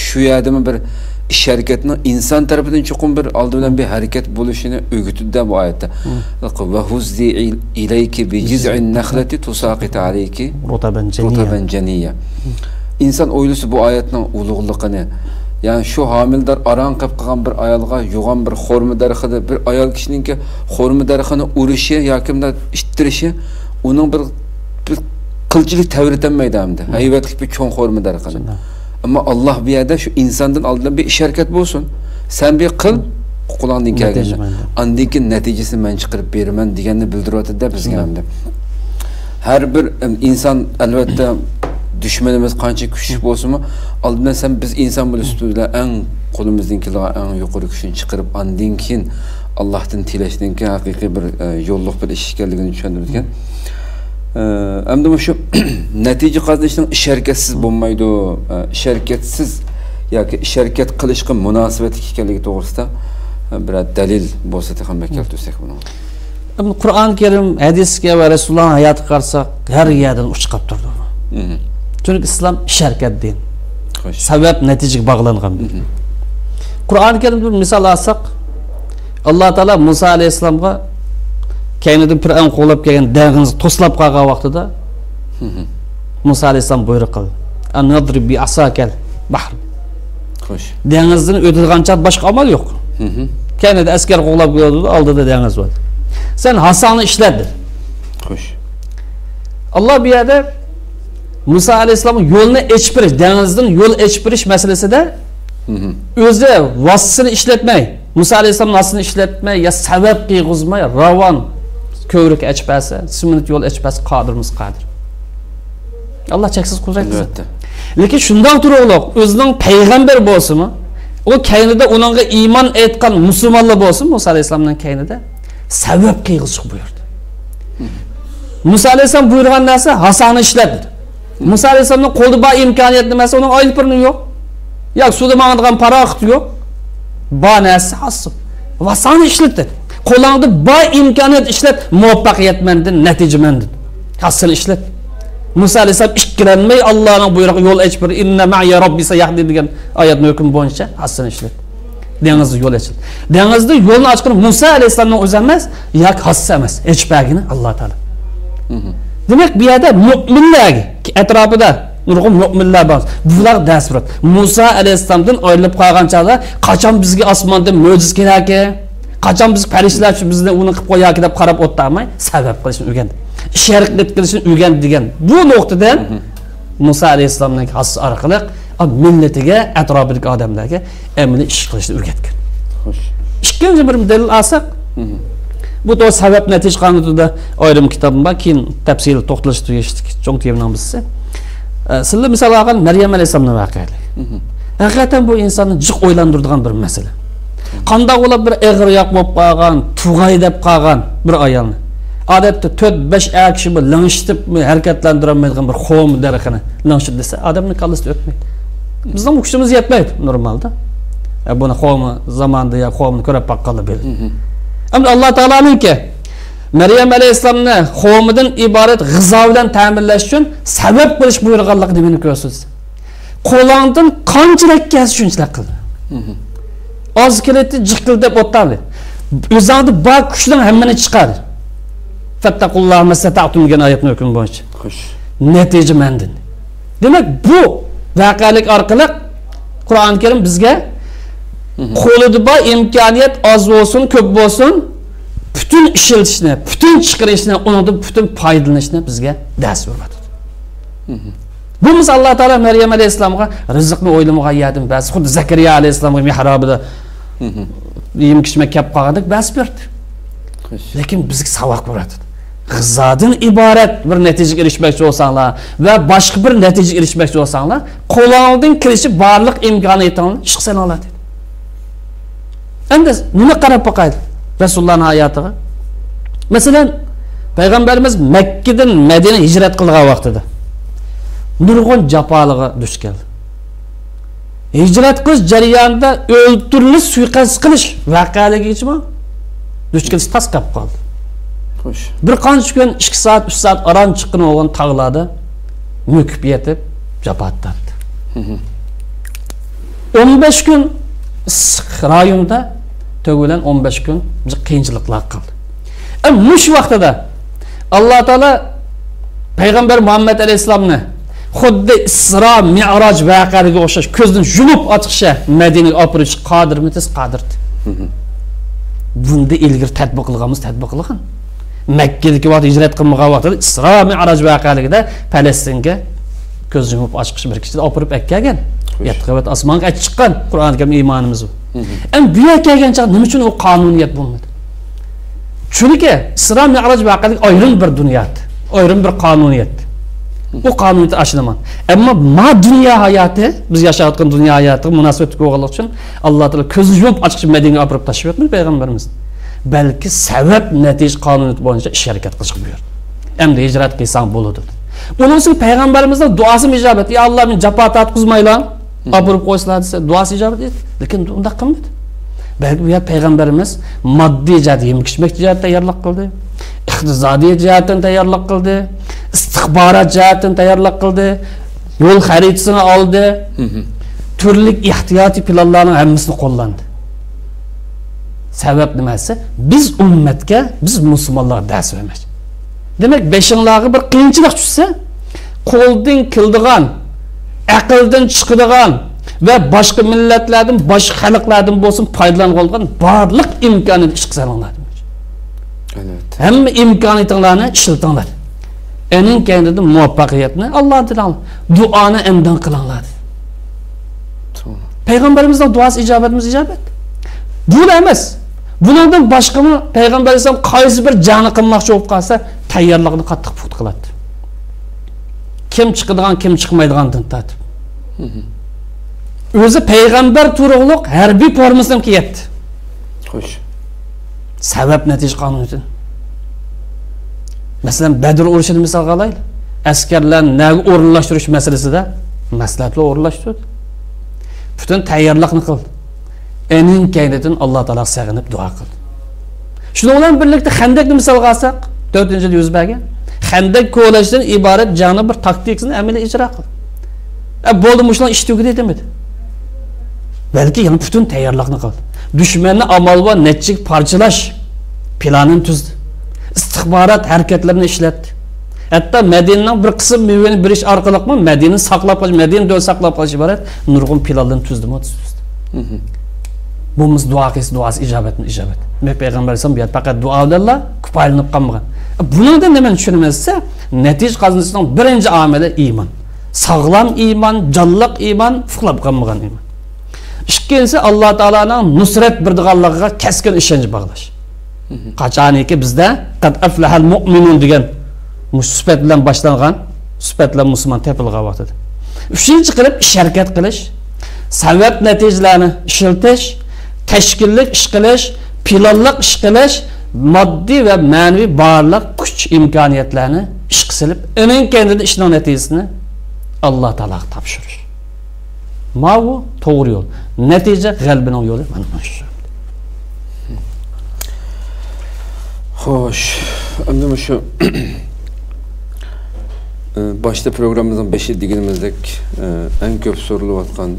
shu yerdami bir ish harakatning inson tarafidan chuqur bir oldi bilan bir harakat bo'lishini o'rgatdi bu oyatda. Va huzzi ilayki bi jiz'in nakhlati tusaqit alayki rutaban janiyya. İnsan o'ylasa bu oyatning ulug'ligini, yani şu hamildar aran qilib qolgan bir ayolga yo'g'on bir xorma darxida bir ayol kishiningki xorma darxini urishi yoki ittirishi uning bir qilchilik ta'virlanmaydi hamda. Hayvatlik bir cho'ng xorma darxini. Ama Allah bir yerda şu insandan aldığı bir ish harakat bo'lsin. Sen bir qil, qo'lingdan kelgan. Andiki natijasini men chiqarib beraman deganni bildiryapti-da bizga hamda. Har bir inson albatta düşmanımız qancha kuchli bo'lsa-mu, oldindan sen biz inson bo'lishda eng qo'limizdan kelgan eng yuqori kuchni chiqarib andin keyin Allohdan tilashdan keyin haqiqiy bir yo'lliq bir ish ekanligini tushuntirgan. Endi shu natija qozonishning ish harakatsiz bo'lmaydi, ish harakatsiz yoki ish harakat qilishga munosabatli ekanligi to'g'risida bir dalil bo'lsa ham keltirsak buni. Qur'on Karim, hadisga va Rasululloh hayoti qarasak, har yerdan uchiqib turdi. Çünkü İslam ish harakat din. Sebep netijaga bog'langan. Qur'on Karimda bir misol olsak, Alloh taolo Musa alayhisalomga keynidan Fir'avn qo'llab kelgan dengizni to'slab qolgan vaqtida Musa alayhisalom buyruq qildi. An-nadrib bi asakal bahr. Xo'sh. Dengizni o'tadigancha boshqa amal yo'q. Keynida askar qo'llab keldi, oldida dengiz bor. Sen hasani ishladin. Xo'sh. Allah bir yerda Musa alayhisalomning yo'lni echib berish, dengizdan yo'l echib berish masalasida o'zi vasitini ishlatmay, Musa alayhisalom vasitini ishlatmay, ya sabab qiyg'izmay, ravon ko'vrik echpasi, simit yo'l echpasi qodirimiz qodir. Allah cheksiz qudratli. Lekin shundan turib, o'zining payg'ambar bo'lsa-mi, o kaynida uningga iymon aytgan musulmonlar bo'lsin, Musa alayhisalomning kaynida sabab qiyg'izib buyurdi. Musa alayhisalom buyurgan narsa hasani ishlatdi. Musa alayhisalomning qo'lida bor imkoniyat nimasi, uning oylik puli yo'q. Yo'q, suvda mang'adigan paraxit yo'q. Bor narsa hasib. Va sani ishlatdi. Qo'lingda bor imkoniyat ishlat, muvaffaqiyatmandin, natijamandin. Hasil ishlat. Musa alayhisalom ikkilanmay Allohning buyrug'i yo'l ochib bir inna ma'iya robbi sayahdi degan oyatning hukmi bo'yicha hasil ishlat. Dengizda yo'l ochildi. Dengizda yo'lni ochgan Musa alayhisalomning o'zi emas, yoki hassa emas, echpagini Alloh taolo. Demek bir yerde müminler etrafında nurg'un mu'minlar bor. Bular dars beradi. Musa alayhisalomdan ayrılıp qolgan chog'da qachon bizga osmondan mo'jiz kerak, qachon biz farishtalar bizni uni qilib qo'yarki deb qarab o'tmay, sabab qilishni o'rgandi. Ish harakat qilishni o'rgandi degan. Bu nuqtadan Musa alayhisalomning xas orqali millatiga, atrofidagi odamlarga amaliy ish qilishni o'rgatgan. Xo'sh. Ikkinchi bir dalil olsak, bu da sebep netice kanununda ayrım kitabım var. Keyin tafsili to'xtalishni tugashdik. Cho'ng temani bizsa. Sizlar misol olgan Maryam alayhisalomning voqeasi. Hakikaten bu insanı jiq o'ylantiradigan bir masala. Qanday bo'lib bir ig'riyoq bo'lib qolgan, tug'ay deb qolgan bir ayolni. Odatda 4-5 kishi bir lang'ishitib harakatlantirolmaydigan bir xom daraxtini lang'ishib desa, odamning kallasi o'tmaydi. Bizning kuchimiz yetmaydi normalda. Buni xomi zamonda ya xomni ko'rib baqqanlar berdi. Ama Allah Teala'nınki Meryem Aleyhisselam'ni qavmidan iborat g'izo bilan ta'minlash uchun sabab qilish buyurganligini nimani ko'rasiz. Qo'lingdan qanchalik kelsa shunchalik qil. Oz keladi, jiqil deb o'tadi. O'zingda bor kuchdan hammani chiqar. Fattaqulloha mastata'tum degan oyatning hukmi bo'yicha. Xo'sh. Natija mendin. Demak, bu voqelik orqali Qur'on Karim bizga qo'lida bor imkoniyat oz bo'lsin, ko'p bo'lsin, bütün ishlatishni, bütün chiqarishni, undan bütün foydalanishni bizga dars beradi. Bu mis Alloh taolo Maryam alayhisalomga rizqni o'ylamagan yedim, bas xuddi Zakariya alayhisalomga mihrobida yem kishma kap qolgandik, bas berdi. Lekin bizga savoq beradi. G'izodan iborat bir natijaga erishmoqchi bo'lsanglar va boshqa bir natijaga erishmoqchi bo'lsanglar, qo'lingizdan kirishi barliq imkoniyatingni chiqsan oladi. Endi nima qarab boqaydi Rasulullohning hayotiga? Masalan, payg'ambarimiz Makka dan Madina hijrat qilgan vaqtida nurg'un jafoliga duch keldi. Hijrat qilish jarayonida o'ltirilish, suiqasd qilish voqealigichmi? Duch kelish tasqab qoldi. Xo'sh. Bir qancha kun 2 soat, 3 soat aran chiqqan o'g'in tag'ladi, mo'kib yetib jafot tortdi. 15 kun rayonda tövelen 15 gün qiyinchiliklar qildi. Mush vaqtida Alloh taolo Payg'ambar Muhammad alayhisalomni xuddi Isro Mi'roj voqeasiga o'xshash ko'zdan yumib ochiqcha Madinaga olib borish qodirmisiz qodirdi. Bunda ilgir tatbiq qilganmiz, tatbiq qilgan. Makkadagi vaqt hijrat qilmagan vaqtida Isro Mi'roj voqealigida Falastinga ko'z yumib ochiqcha bir kishini olib borib akkagan. Yetqibat osmonga chiqqan Qur'onga ham iymonimiz bor. Bu yerga kelgancha nima uchun u qonuniyat bo'lmadi? Chunki Isro Mi'roj voqealigi ayrim bir dunyo, ayrim bir qonuniyat. Bu qonuniyat aşılaman. Ama dünya hayatı, biz yaşayotgan dünya hayatı münasebet ko'rganlik uchun Alloh taolo ko'zni yumib ochiqcha Madinaga olib tashlab yotmadi payg'ambarimiz. Balki sabab natija qonuniyat bo'yicha ish harakat qilish buyurdi. Endi hijrat qilsang bo'ladi. Bundan so'ng payg'ambarimizning duosi ijobat. Ya Alloh men jafo tortqizmaylar, olib borib qo'ysalar desa duosi ijobat etdi. Lekin unda qilmadi. Belki bu payg'ambarimiz moddiy jihat yem-ichmak jihatdan tayyorlik qildi. İqtisodiy jihatdan tayyorlik qildi. İstihbarat jihatdan tayyorlik qildi. Yo'l xaritasini oldi. Turli ehtiyoti planlarning hammasini qo'llandi. Sabab nimasi? Biz ummatga, biz musulmonlarga dars beramiz. Demak, beshinlari bir qiyinchilik tushsa, qo'ldan keldigan, aqldan chiqadigan ve başka milletlerden, başka xalqlardan bo'lsin foydalangan barliq imkoniyat ish qilsanglar. Evet. Hamma imkoniyatlarni ishlatinglar. Ening kendinde muvaffaqiyatni Allohdan ol. Duoni endan qilinglar. Peygamberimizning duosi ijobatimiz ijobat. Bu emas. Bundan başka mı Peygamberimiz qaysi bir jani qilmoqchi bo'lib qolsa, tayyorligini qattiq put qiladi. Kim chiqadigan, kim chiqmaydigandan tortib. Özü peygamber turug'liq harbiy formasini kiyapti. Xo'sh. Sabab natija qonuniyati. Masalan, Badr urushini misolga olaylik. Askarlarni naga o'rinlashtirish masalasida maslahatlar o'rinlashtirdi. Butun tayyorlikni qildi. Ening kaynidan Alloh taolo sig'inib duo qildi. Shuni bilan birlikda Xandaqni misolga olsak, 4-yüzbaga Xandaq ko'lashdan iborat jani bir taktikasini amalga ijro qildi. Bo'ldi mushlar ish tugadi demadi. Belki yani bütün tayyorlikni qildi. Düşmanni amal va netchik parchalash planini tuzdi. İstihbarat harakatlarini ishlatdi. Hatto Madinaning bir qism mevini berish orqali Madinani saqlab qolish, Madinani do'l saqlab qolish iborat nurg'un planlarni tuzdi. Bumuz duosi ijobatni ijobat. Payg'ambar alayhisalom bu faqat duo bilan kifoyalanib qolmagan. Bundan nima tushunamizsa, natija qozonishning birinchi omili iymon. Sağlam iman, canlıq iman, fuqlab qolmagan iman. İkincisi Alloh taolaning nusrat berdiganligiga keskin ishonch bog'lash. Qachoniki bizda qad aflahal mu'minun degan musbat bilan boshlangan, musbat bilan musulmon tepilgan vaqtida. Uchinchi qilib ish harakat qilish, sabab natijalarni ishiltish, tashkillik ish qilish, planliq ish qilish, moddiy va ma'naviy barliq kuch imkoniyatlarni ish qilib, uning kendida ishning natijasini Allah Teala'ya tapşırır. Bu doğru yol. Netice kalbinin yolu. Hoş. Anladım şu başta programımızın 5 deganimizdek en köp sorulayotgan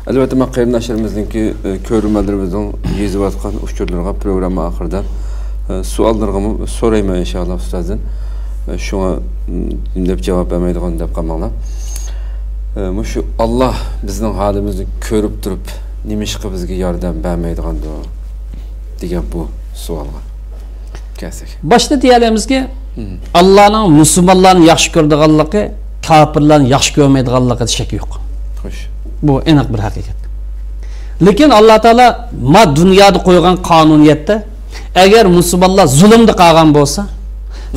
albatta men qayrin nashrimizningki ko'rmalarimizni yezayotgan uchurlarga programma oxirida savollarga so'rayman inshaalloh ustozdan. Şuna dinlep cevap vermeydiğini dep qamanglar. Şu Allah bizning halimizni ko'rib turib, nimishqa bizga yordam bermaydigandi degan bu savolga kelsak. Başta diyelimizki Allah'ın musulmonlarni yaxshi ko'rdiganligi, kafirlarni yaxshi ko'rmaydiganligi shak yo'q. Xo'sh. Bu aniq bir haqiqat. Lekin Alloh taolo ma dunyoda qo'ygan qonuniyatda agar musulmonlar zulmda qolgan bo'lsa,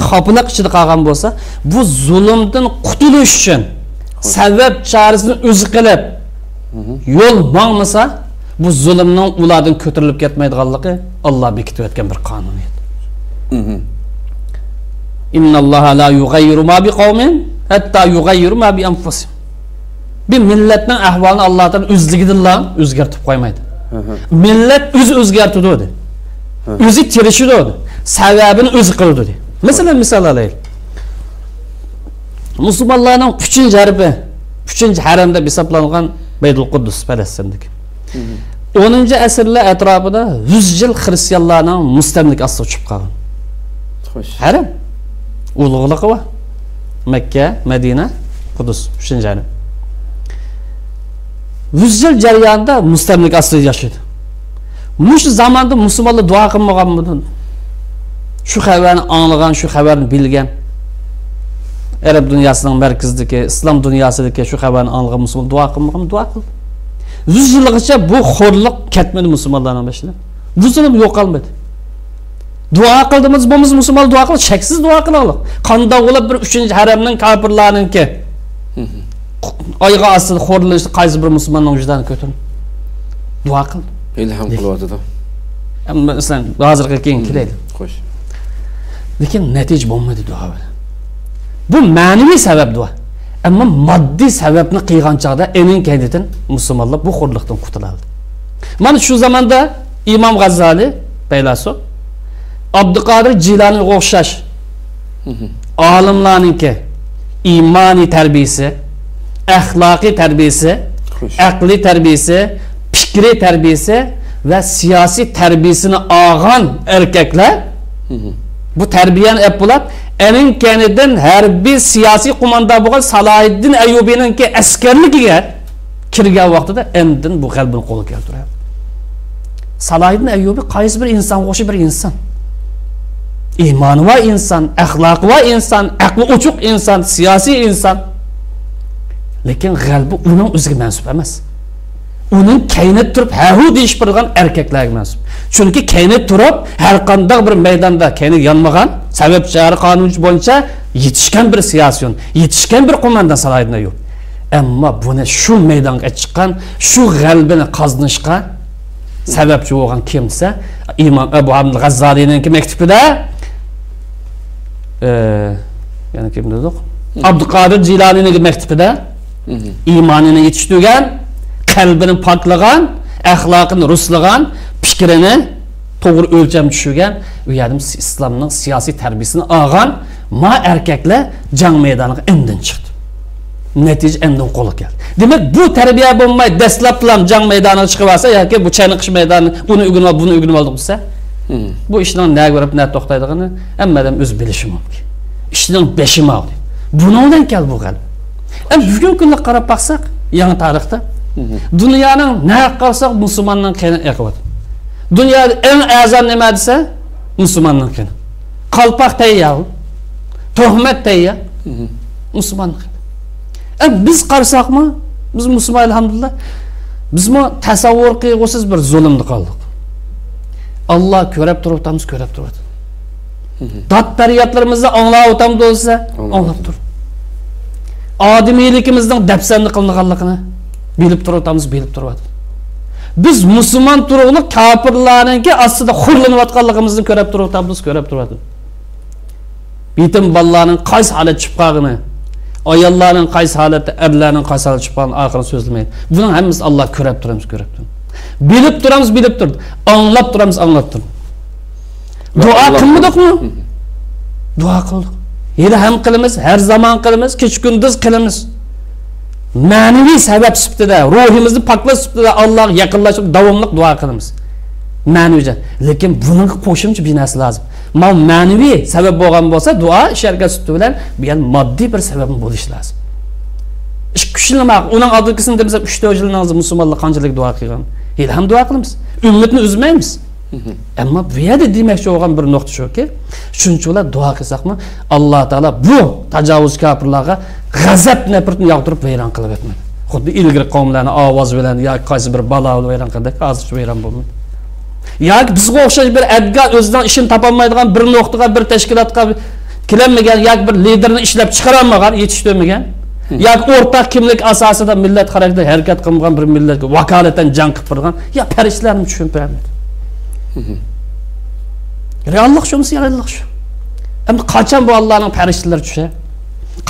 xapılıq içinde qalğan bolsa, bu zulümdən qutulish uchun sabab chorasini o'zi qilib yo'l mangmasa, bu zulmning ulardan ko'tarilib ketmaydiganligi Alloh bekitib o'tgan bir qonuniyat. Innalloha la yughayyiru ma biqawmin hatta yughayyiru ma bi anfusihim. Bir millatning ahvolini Allohdan o'zligidan o'zgartib qo'ymaydi. Millat o'zgartirdi. O'zi tirishdi. Sababini o'zi qildi. Mesela misal alaylik. Musulmonlarning 3-harbi, 3-haramda hisoblangan Baytul Quddus Falastindagi. 10 asrlar atrofida 100 yil xristianlarning mustamlik ostida uchib qolgan. Xo'sh. Haram. Ulug'liqi va Makka, Madina, Qudus 3-haram. 100 yil jarayonida mustamlik ostida yashadi. Mush zamonda musulmonlar duo qilmaganmidi? Shu xabarni anglagan, shu xabarni bilgan. Arab dunyosining markazidagi, islom dunyosidagi shu xabarni anglagan musulmon duo qilmagan, duo qildi. 100 yilgacha bu xo'rliq ketmadi musulmonlarning boshidan. Bu zulm yo'qolmadi. Duo qildimiz, bo'lmiz musulmon duo qilib, cheksiz duo qilaylik. Qanday bo'lib bir 3-haramning kofirlarninki oyga ostida xo'rlashni qaysi bir musulmonning vijdoni ko'tarib duo qil. İlham qilyapti-da. Ammo sen hozirga keyin kelaydi. Xo'sh. Lekin natija bo'lmadi duo bilan. Bu ma'naviy sabab duo. Ammo moddiy sababni qilgan chaqda ening kaydidan musulmonlar bu xo'rliqdan qutuladi. Mana shu zamonda Imom G'azzali faylasuf Abduqodir Jiloniga o'xshash olimlarningki iymoniy tarbiyasi, axloqiy tarbiyasi, aqliy tarbiyasi, fikriy tarbiyasi va siyosiy tarbiyasini olgan erkaklar bu tarbiyani ep bo'lib, ening kanidan harbiy siyosiy qo'mondon bo'lgan Salohiddin Ayyubiyninki askarligiga kirgan vaqtida endin bu qalbini qo'lga keltiradi. Salohiddin Ayyubiy qaysi bir insonga o'xshash bir inson. İmanı var insan, ahlakı var insan, aklı uçuk insan, siyasi insan. Lekin qalbi onun o'ziga mansub emas. Onun kaynab turib hahu deyish bilgan erkaklarga mansub. Chunki kaynab turib har qanday bir maydonda kaynab yanmagan, sababchilari qonunchi bo'yicha yetishgan bir siyosiyon, yetishgan bir qo'mondon Salohiddin Ayyub. Ammo buni shu maydonga chiqqan, shu qalbini qazanishga sababchi bo'lgan kimsa İmam Ebu Hamd G'azzaliyning maktubida yani kim dedik? Abduqodir Jilonining maktubida imonini yetishtirgan, qalbini poklagan, axloqini ruslagan, fikrini to'g'ri o'lcham tushirgan, u yerda islomning siyosiy tarbiyasini olgan ma erkaklar jang maydoniga endin chiqdi. Natija endin qo'lga keldi. Demak, bu tarbiya bo'lmay dastlablam jang maydoniga chiqib olsa yoki bu chaniqish maydoni uni o'rganib, buni o'rganib oldik desa, bu ishning nega bo'lib nima to'xtaydigini hammadan o'z bilishi mumkin. Ishning beshimoq. Buningdan keldi bu qalb. Bugungi kunga qarab baqsak, yangi tarixda dunyoning nima qilsak musulmonning qani aqbat. Dunyoda eng azam nima desa, musulmonning qani. Qalpoq tayyor, tuhmat tayyor, musulmonning qani. Biz qarsaqmi? Biz musulmon elhamdülillah. Bizmi tasavvur qilg'usiz bir zulmda qoldik. Allah ko'rib turibmiz, ko'rib turibdi. Dat tariyatlarimizni anglab o'tamiz bo'lsa, anglab tur. Odamiyligimizning dafsanni qilinganligini bilib turibmiz, bilib turibdi. Biz musulmon turug'liq kofirlarningki ostida xurlanayotganligimizni ko'rib turibmiz, ko'rib turibdi. Bitim bolalarning qaysi holat chiqib qolganini, ayollarning qaysi holatda, erlarning qaysi holatda chiqqan oxirini so'zlamaydi. Buning hammasi Alloh ko'rib turamiz, ko'rib turamiz. Bilib turamiz, bilib turib. Anglab turamiz, anglab turib. Duo qilmadikmi? Duo qildik. Yine ham qilamiz, har zaman qilamiz, kech kunduz qilamiz. Ma'naviy sabab sifatida, ruhimizni poklash sifatida Allohga yaqinlashib davomli duo qilamiz. Ma'naviy. Lekin buning qo'shimcha bir narsa lazım. Ma'naviy sabab bo'lgan bo'lsa, duo sharkat sifati bilan bir moddiy bir sabab bo'lishi lazım. Ish kuchlimak, uning oldingisini desa 3-4 yildan musulmonlar qanchalik duo qilgan. Hali ham duo qilamiz. Ummatni uzmaymiz. Ammo bu yerda demoqchi bo'lgan bir nuqta shuki, shunchalar duo qilsaqmi, Alloh taolo bu tajovuz kofirlarga g'azab nafratni yog'dirib vayron qilib o'tmadi. Xuddi ilgari qavmlarni ovoz bilan yoki qaysi bir balo bilan vayron qildi, hozir vayron bo'lmadi. Yoki bizga o'xshash bir adga o'zidan ishini topolmaydigan bir nuqtaga, bir tashkilotga kilanmagan yoki bir liderni ishlab chiqara olmagan, yetishtirmagan yoki o'rtaq kimlik asosida millat xarakterida harakat qilgan bir millatga vakolatan jang qilib turgan, ya farishtalarni tushunmaydi. Reallik şumuz reallik şu. Ama qachon bu Allah'ın farishtalari tushadi?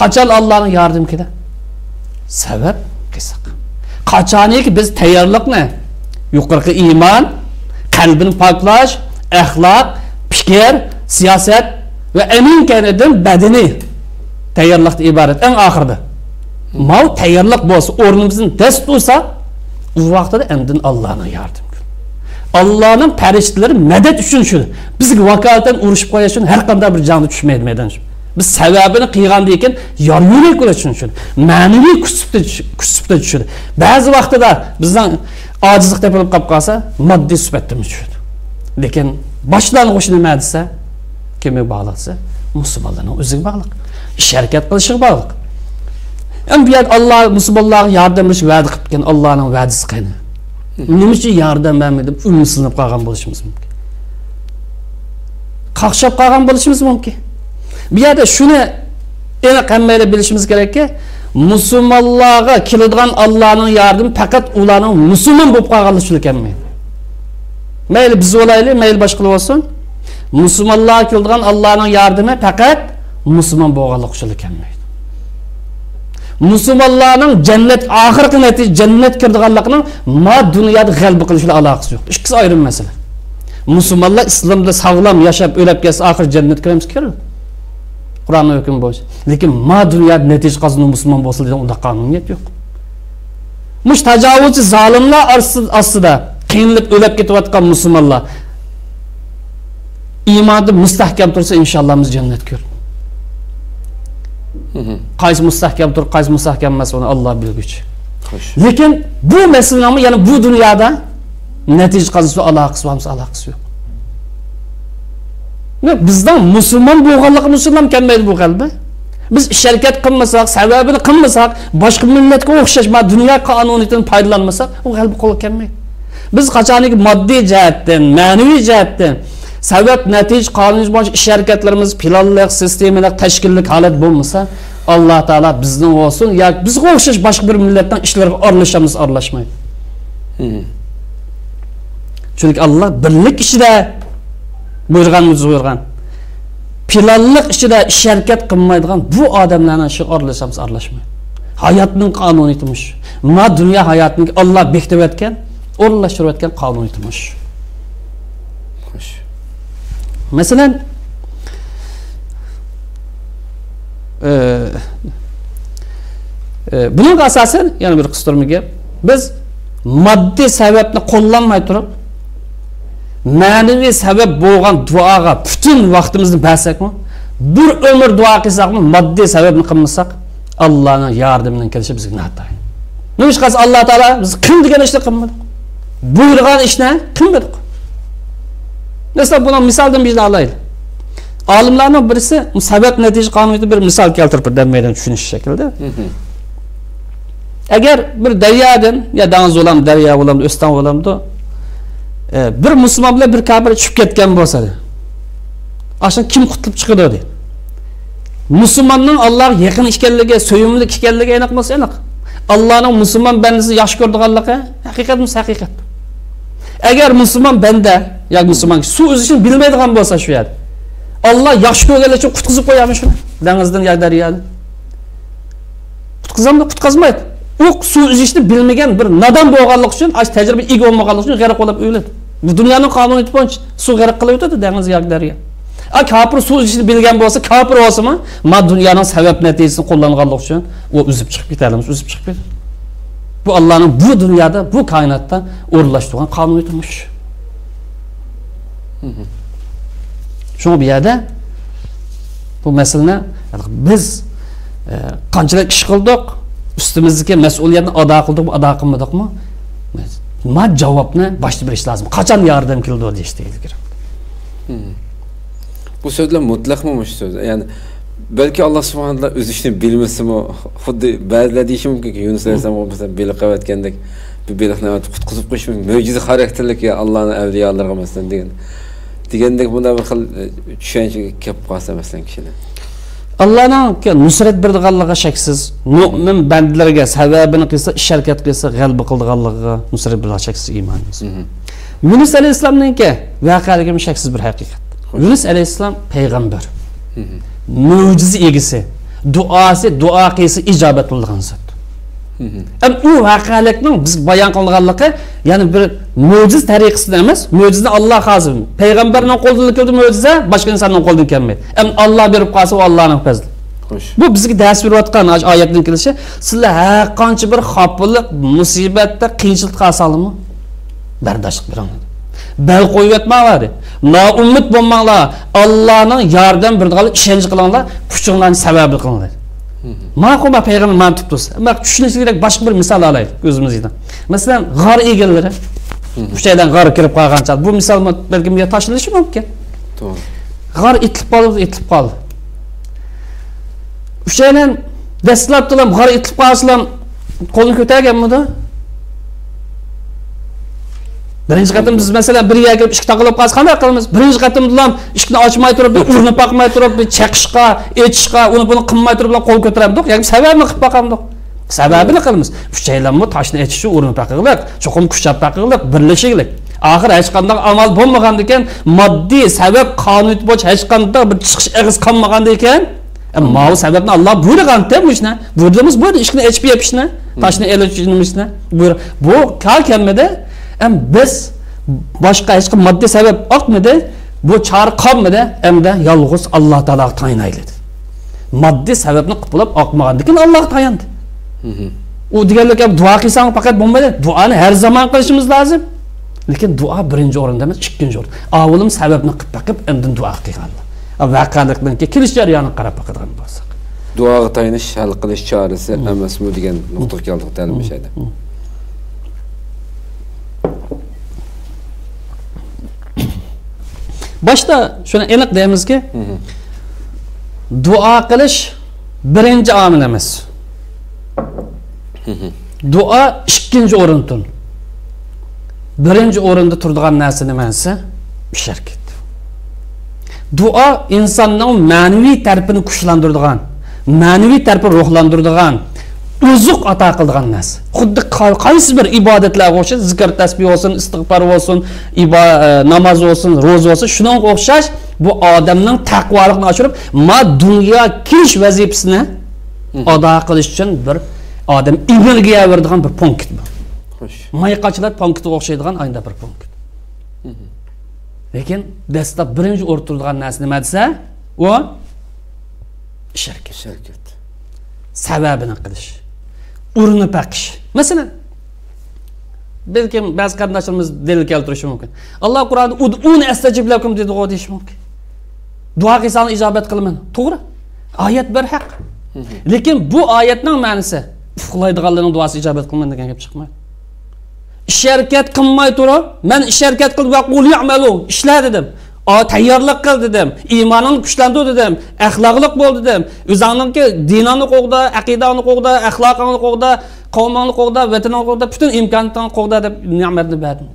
Qachon Allah'ın yardım kedi? Sebep qilsak. Qachoniki biz tayyorlikni, yuqorqi iymon, qalbini poklash, axloq, fikr, siyosat va emin kanidan badani tayyorlikdan iborat eng oxirida. Mal tayyorlik bo'lsa, o'rnimizdan dast bo'lsa, u vaqtida endin Allah'ın yardım kedi. Allah'ın pəriştiləri mədet üçün şu. Bizə vakalatan urushib qo'yish uchun har qanday bir jangga tushmaydi meydan. Biz sababini qilganda ekan, yor yo'lak bo'lish uchun, ma'naviy kuchsibda tushadi. Ba'zi vaqtida bizdan ojizlik tepilib qolib qolsa, moddiy sifatda tushadi. Lekin boshlang'ich nima desa, kimga bog'liqsa, musulmonlarning o'ziga bog'liq. Ish harakat qilishga bog'liq. Endi bu yer Alloh musulmonlarga yordam berishga va'da qilib kelgan Allohning va'dasi qani. Nima uchun yordam bermedib, umidlanib qolgan bo'lishimiz mumkin. Qaqshab qolgan bo'lishimiz mumkin. Bu yerda shuni aniq hammaylar bilishimiz kerakki, musulmonlarga keladigan Allohning yordami faqat ularning musulmon bo'lib qolganligi uchun ekanmaydi. Mayli biz olaylik, mayli boshqa bo'lsin, musulmonlarga keladigan Allohning yordami faqat musulmon bo'lganligi uchun ekanmaydi. Musulmonlarning jannat oxirgi natija jannat kirdiganligining ma dunyoda g'alaba qilish bilan aloqasi yo'q. Ikkisi ayrim masala. Musulmonlar islomda sog'lom yashab o'lib ketsa oxir jannat kiramiz kiradi. Qur'onning hukmi bo'yicha. Lekin ma dunyoda natija qozonib musulmon bo'lsa degan unda qonuniyat yo'q. Mush tajovuzchi zolimlar ostida qiynalib o'lib ketayotgan musulmonlar iymonda mustahkam tursa inshaalloh biz jannat ko'ramiz. Qaysi mustahkam tur, qaysi mustahkam emas, uni Alloh bilguchi. Lekin bu masalani yana bu dunyoda natija qozonishga aloqasi yo'q. Bizdan musulmon bo'lganligimiz uchun ham kelmaydi bu qalbi. Biz ish harakat qilmasak, sababini qilmasak, boshqa millatga o'xshash ma dunyo qonuniyatidan foydalanmasak, u qalbi qo'lga kelmaydi. Biz qachoniki moddiy jihatdan, ma'naviy jihatdan sabab natija qonuniy bo'yicha ish harakatlarimiz planliq, sistemalik, tashkillik holat bo'lmasa, Alloh taolo bizning olsun yoki bizga o'xshash boshqa bir millatdan ishlarga aralashmaydi. Chunki Alloh birlik ichida buyurgan. Planliq ichida ish harakat qilmaydigan bu odamlarning ishi aralashmaydi. Hayotning qonuniyatimiz. Ma dunyo hayotining Alloh bekitib o'tgan, o'rnashtirib o'tgan qonuniyatimiz. Masalan, buning asosan yana bir qistormaga biz moddiy sababni qo'llanmay turib, ma'naviy sabab bo'lgan duoga butun vaqtimizni bersakmi, bir umr duo qilsakmi, moddiy sababni qilmasak, Allohning yordamidan kelishi bizga noto'g'ri. Nima ish qilsa Alloh taolo biz qil degan ishni qilmadik. Buyurgan ishni qilmadik. Mesela buna misaldan bir alaylik. Alimlarning birisi sabab natija qonunida bir misol keltirib bermaydan tushunish shaklida. Agar bir daryodan ya dengiz olam, daryo olam, o'stan olamda bir musulmon bilan bir kafir tushib ketgan bo'lsa, ashun kim qutulib chiqadi deydi. Musulmonning Allohga yaqin ekanligi, so'yimli ekanligi aniq bo'lsa, aniq. Allohning musulmon bandasini yaxshi ko'rdiganligi haqiqatmi haqiqat. Agar musulmon banda yoki musulmon suv o'zishini bilmaydigan bo'lsa shu yerda, Alloh yaxshi ko'rganlar uchun qutqizib qo'yamiz shuni. Dengizdan yoki daryodan. Qutqazmaydi. U suv o'zishni bilmagan bir nodon bo'lganlik uchun, tajriba ega bo'lmaganlik uchun g'arq bo'lib o'ladi. Bu dunyoning qonuniyati bo'yicha suv g'arq qilib o'tadi dengiz yoki daryo. Kafir suv o'zishni bilgan bo'lsa, kafir bo'lsa-mi, ma dunyoning sabab natijasini qo'llanganlik uchun u uzib chiqib ketadi, uzib chiqib ketadi. Bu Allohning bu dunyoda, bu koinotda o'rnashtirgan qonuniyatimiz. Shu bu yerda bu masalani biz qanchalik ish qildik, ustimizdagi mas'uliyatni ado qildik, ado qilmadikmi? Ma javobni boshda berish lozim. Qachon yordam keldi deyishdi kerak. Bu so'zlar mutlaqmi bu so'z? Ya'ni belki Alloh subhanahu va taolo o'z ishini bilmasimi, xuddi ba'zilar deyishi mumkinki, Yunus alayhisalom bo'lsa beliq qavatgandek bir beliqni qutqizib qo'yish mumkin. Mo'jiza xarakterlik ya Allohning avliyolariga masalan degandek bunda bir xil tushunchaga kelib qolsa masalan kishilar. Allohning nusrat berdiganligiga shaksiz, mu'min bandlarga sababini qilsa, ish harakat qilsa, g'alaba qildiganligiga nusrat berdigan shaksiz iymonimiz. Yunus alayhisalomningki voqealigi shaksiz bir haqiqat. Yunus alayhisalom payg'ambar. Mo'jiza egisi, duo qilsa ijobat bo'lgan zot. U voqealikning biz bayon qilganligi, ya'ni bir mo'jiz tariqasidan emas, mo'jizni Alloh xozir. Payg'ambarning qo'lidan keldi mo'jiza, boshqa insonning qo'lidan kelmaydi. Alloh berib qolsa, u Allohning fazli. Bu bizga dars berayotgan oyatning kelishi, sizlar har qancha bir xafalik, musibatda, qiyinchilik qilsanmi, bardoshlik beradi. Bel qo'yib yotmanglar. Noumid bo'lmanglar. Allohning yordam beradigan ishonch qilinglar, kuchinglarni sababi qilinglar. Ma'qulma payg'ambar mana tutibsiz. Ammo tushunish kerak boshqa bir misol olaylik o'zimizdan. Masalan, g'or egallari. Uchaydan g'or kirib qolgancha bu misol balki menga tashlanishi mumkin. To'g'ri. G'or itilib qoldi. Uchaydan dastlab tulam g'or itilib qolsam qo'lni ko'targanmidi? Birinchi qatim biz masalan bir yerga ishga taqilib qolsa qanday qilamiz? Birinchi qatim bilan ishni ochmay turib, urinib boqmay turib, chaqishqa, etishqa, uni buni qilmay turib qo'l ko'taramiz. Yoki sababini qilib boqamiz. Sababini qilamiz. Uchaylanmi toshni etishi, urinib boqinglar, cho'qim kuchab boqinglar, birlashinglar. Oxir hech qanday amal bo'lmagan ekan, moddiy sabab qonun bo'yicha hech qanday bir chiqish eg'iz qolmagan ekan, ammo bu sababni Alloh buyurgan-da bu ishni. Buyurimiz bu ishni echib yepishni, toshni elishishni. Bu kalkamida biz boshqa hech qanday moddiy sabab oqmidi, bu chor qolmadi, hamda yolg'iz Alloh taolo tayinlaydi. Moddiy sababni qilib oqmagandan Alloh tayindi. U deganlik ham duo qilsang faqat bo'lmaydi. Duoni har zaman qilishimiz lozim. Lekin duo birinchi o'rinda emas, ikkinchi o'rinda. Avvalim sababni qilib baqib, endi duo qilganlar. Vaqalikdan kelish jarayonini qarab baqadigan bo'lsak. Duoga tayinish, hal qilish chorasi emasmi degan nuqtaga keldik ta'limishadi. Başta şuna aniq deymizki, duo qilish birinchi omil emas. Duo ikkinchi o'rinda. Birinchi o'rinda turadigan narsa nimasi? Sharkat. Duo insonning ma'naviy tarafini kuchlantiradigan, ma'naviy tarafini ruhlantiradigan, uzuq ato qiladigan narsa. Xuddi qaysi bir ibodatlarga o'xshash, zikr, tasbih bo'lsin, istig'for bo'lsin, namoz bo'lsin, ro'za bo'lsin, shunga o'xshash bu odamning taqvoligini oshirib, dunyo kelish vazifasini ado qilish uchun bir odam energiya beradigan bir punkt bu. Xo'sh. Mayqachilar punktga o'xshaydigan ayda bir punkt. Lekin dastlab birinchi o'rturadigan narsa nima desa, u sharkat. Sababini qilish. Urinib baqish. Masalan, belki ba'zi qarindoshlarimiz dalil keltirishi mumkin. Alloh Qur'onda ud'uni astajib lakum dedi deyish mumkin. Duo qilsang ijobat qilaman. To'g'ri. Oyat bir haq. Lekin bu oyatning ma'nosi uxlaydiganlarning duosi ijobat qilman degan gap chiqmaydi. Sharkat qilmay turib, men sharkat qilib va qul ya'malu, ishla dedim. Tayyorlik qil dedim. Iymoningni kuchlantir dedim. Axloqliq bo'l dedim. O'zingning diningni qo'g'da, aqidangni qo'g'da, axloqingni qo'g'da, qavmingni qo'g'da, vataningni qo'g'da, butun imkoniyatlarni qo'g'da deb ne'matni berdim.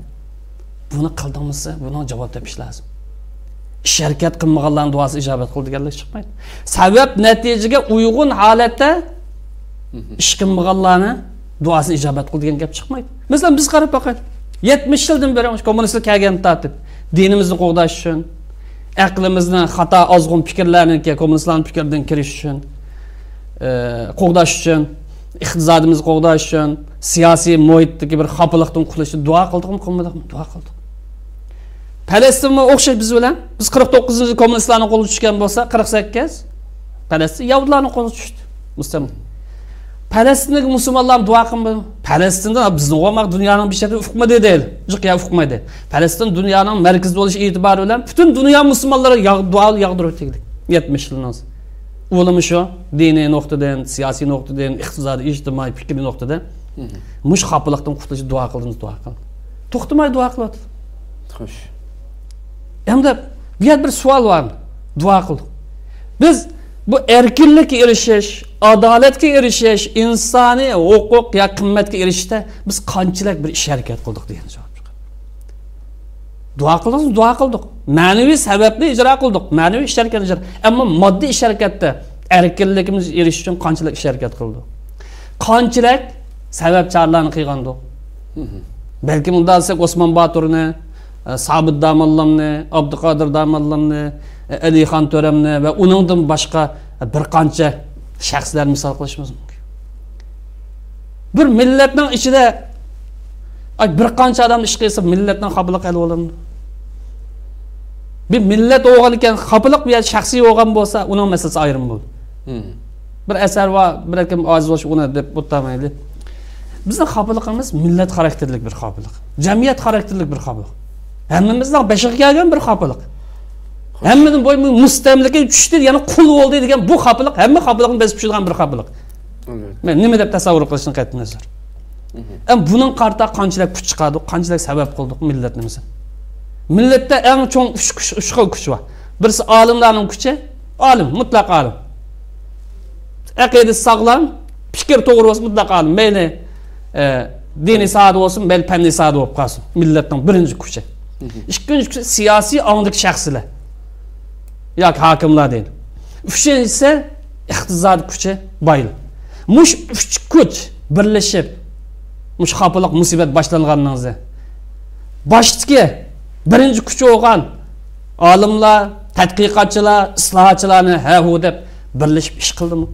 Buni qildingizsa, buni javob topish lozim. Sharkat qilmaganlarning duosi ijobat qildi deganlar chiqmaydi. Sabab natijaga uyg'un holatda ish qilmaganlarni duosi ijobat qildi degan gap chiqmaydi. Masalan, biz qarab boqaylik. 70 yildan beri kommunistlar kelgan tartib dinimizni qo'g'dash uchun, aqlimizni xato ozg'un fikrlarni kommunistlarning fikridan kirish uchun, qo'g'dash uchun, iqtisodimizni qo'g'dash uchun, siyosiy muhitdagi bir xafalikdan qutulish uchun duo qildikmi, qilmadikmi? Duo qildik. Falastinga o'xshash biz bilan biz 49-yil kommunistlarning qo'liga tushgan bo'lsa, 48 Falastin yahudlarning qo'liga tushdi. Mustamlik. Falastinlik musulmonlar duo qilmadi. Falastinda bizni o'g'amaq dunyoning bir sharti hukmida deydi. Jiq ya hukmida. Falastin dunyoning markazi bo'lish e'tibori bilan butun dunyo musulmonlariga duo yog'dirib o'tdik. 70 yildan. O'limi shu, diniy nuqtadan, siyosiy nuqtadan, iqtisodiy, ijtimoiy, fikriy nuqtadan mush xafalikdan qutulish duo qildingiz, duo qildi. To'xtamay duo qilyapti. Xo'sh. Endi bu yerda bir savol bor. Duo qildik. Biz bu erkinlikka erishish, adolatga erishish, insoniy huquq ya qimmatga erishishda biz qanchalik bir ish harakat qildik degan javob chiqadi. Duo qildingiz, duo qildik. Ma'naviy sababni ijro qildik, ma'naviy ish harakatni ijro. Ammo moddiy ish harakatda erkinligimiz erishish uchun qanchalik ish harakat qildik? Qanchalik sababcharlarni qilgandik? Balki bunda desak Osmon Boturni, Sabit Damallamni, Abduqodir Damallamni, Alixon To'ramni va uningdan boshqa bir qancha shaxslar misol qilishimiz mumkin. Bir millatning ichida bir qancha odam ish qilsa millatning xafalig'i qilib oladi. Bir millat o'g'il ekan, xafalig bu shaxsiy o'g'il bo'lsa, uning masalasi ayrim bo'ladi. Bir asar va bir kim oz bo'lish uni deb o'tamaydi. Bizning xafaligimiz millat xarakterlik bir xafalig. Jamiyat xarakterlik bir xafalig. Hammamizdan beshiga kelgan bir xafalık. Hammadan boy mustamlika tushdi, yana qul bo'ldi degan bu xafalık, hamma xafalıkni bezib tushadigan bir xafalık. Men nima deb tasavvur qilishni qaytib nazar. Buning qarta qanchalik kuch chiqadi, qanchalik sabab qildik millatimiz. Millatda eng cho'ng uch xil kuch bor. Birisi olimlarning kuchi, olim, mutlaq olim. Aqidasi sog'lom, fikr to'g'ri bo'lsa mutlaq olim. Mayli diniy soat bo'lsin, mayli fanniy soat bo'lib qolsin. Millatning birinchi kuchi. Ikkinchi kuchi siyosiy ongdagi shaxslar. Yoki hokimlar deydi. Uchinchisi iqtisodiy kuchi, boylik. Mush uch kuch birlashib mush xafalık musibat boshlangandan so'ng boshidagi birinchi kuch bo'lgan olimlar, tadqiqotchilar, islohotchilarni ha-hu deb birlashib ish qildimi?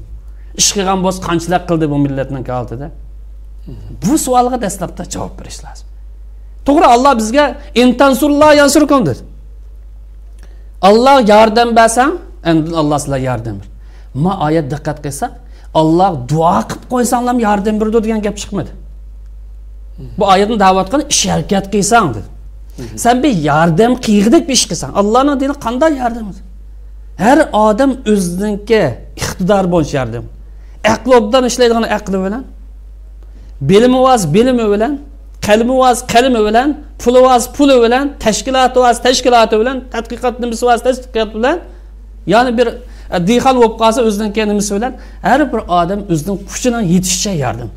Ish qilgan bo'lsa qanchalar qildi bu millatning oldida? Bu savolga dastlabda javob berish lozim. To'g'ri, Alloh bizga intansulloh yansurkum dedi. Alloh yordam bersang, endi Alloh sizlarga yordam ber. Ma oyat diqqat qilsak, Alloh duo qilib qo'ysanglar yordam beradi degan gap chiqmadi. Bu oyatni da'vat qilib ish harakat qilsang dedi. Sen bir yordam qilg'idek bir ish qilsang, Allohning dini qanday yordam? Har odam o'zininki iqtidor bo'yicha yordam. Aqli obdan ishlaydigan aqli bilan, bilimi vaz bilimi bilan, qalbi vaz qalbi bilan, puli vaz puli bilan, tashkiloti vaz tashkiloti bilan, tadqiqot nimasi vaz tadqiqot bilan, ya'ni bir dehqon bo'lib qolsa o'zininki nimasi bilan har bir odam o'zining kuchidan yetishicha yordam.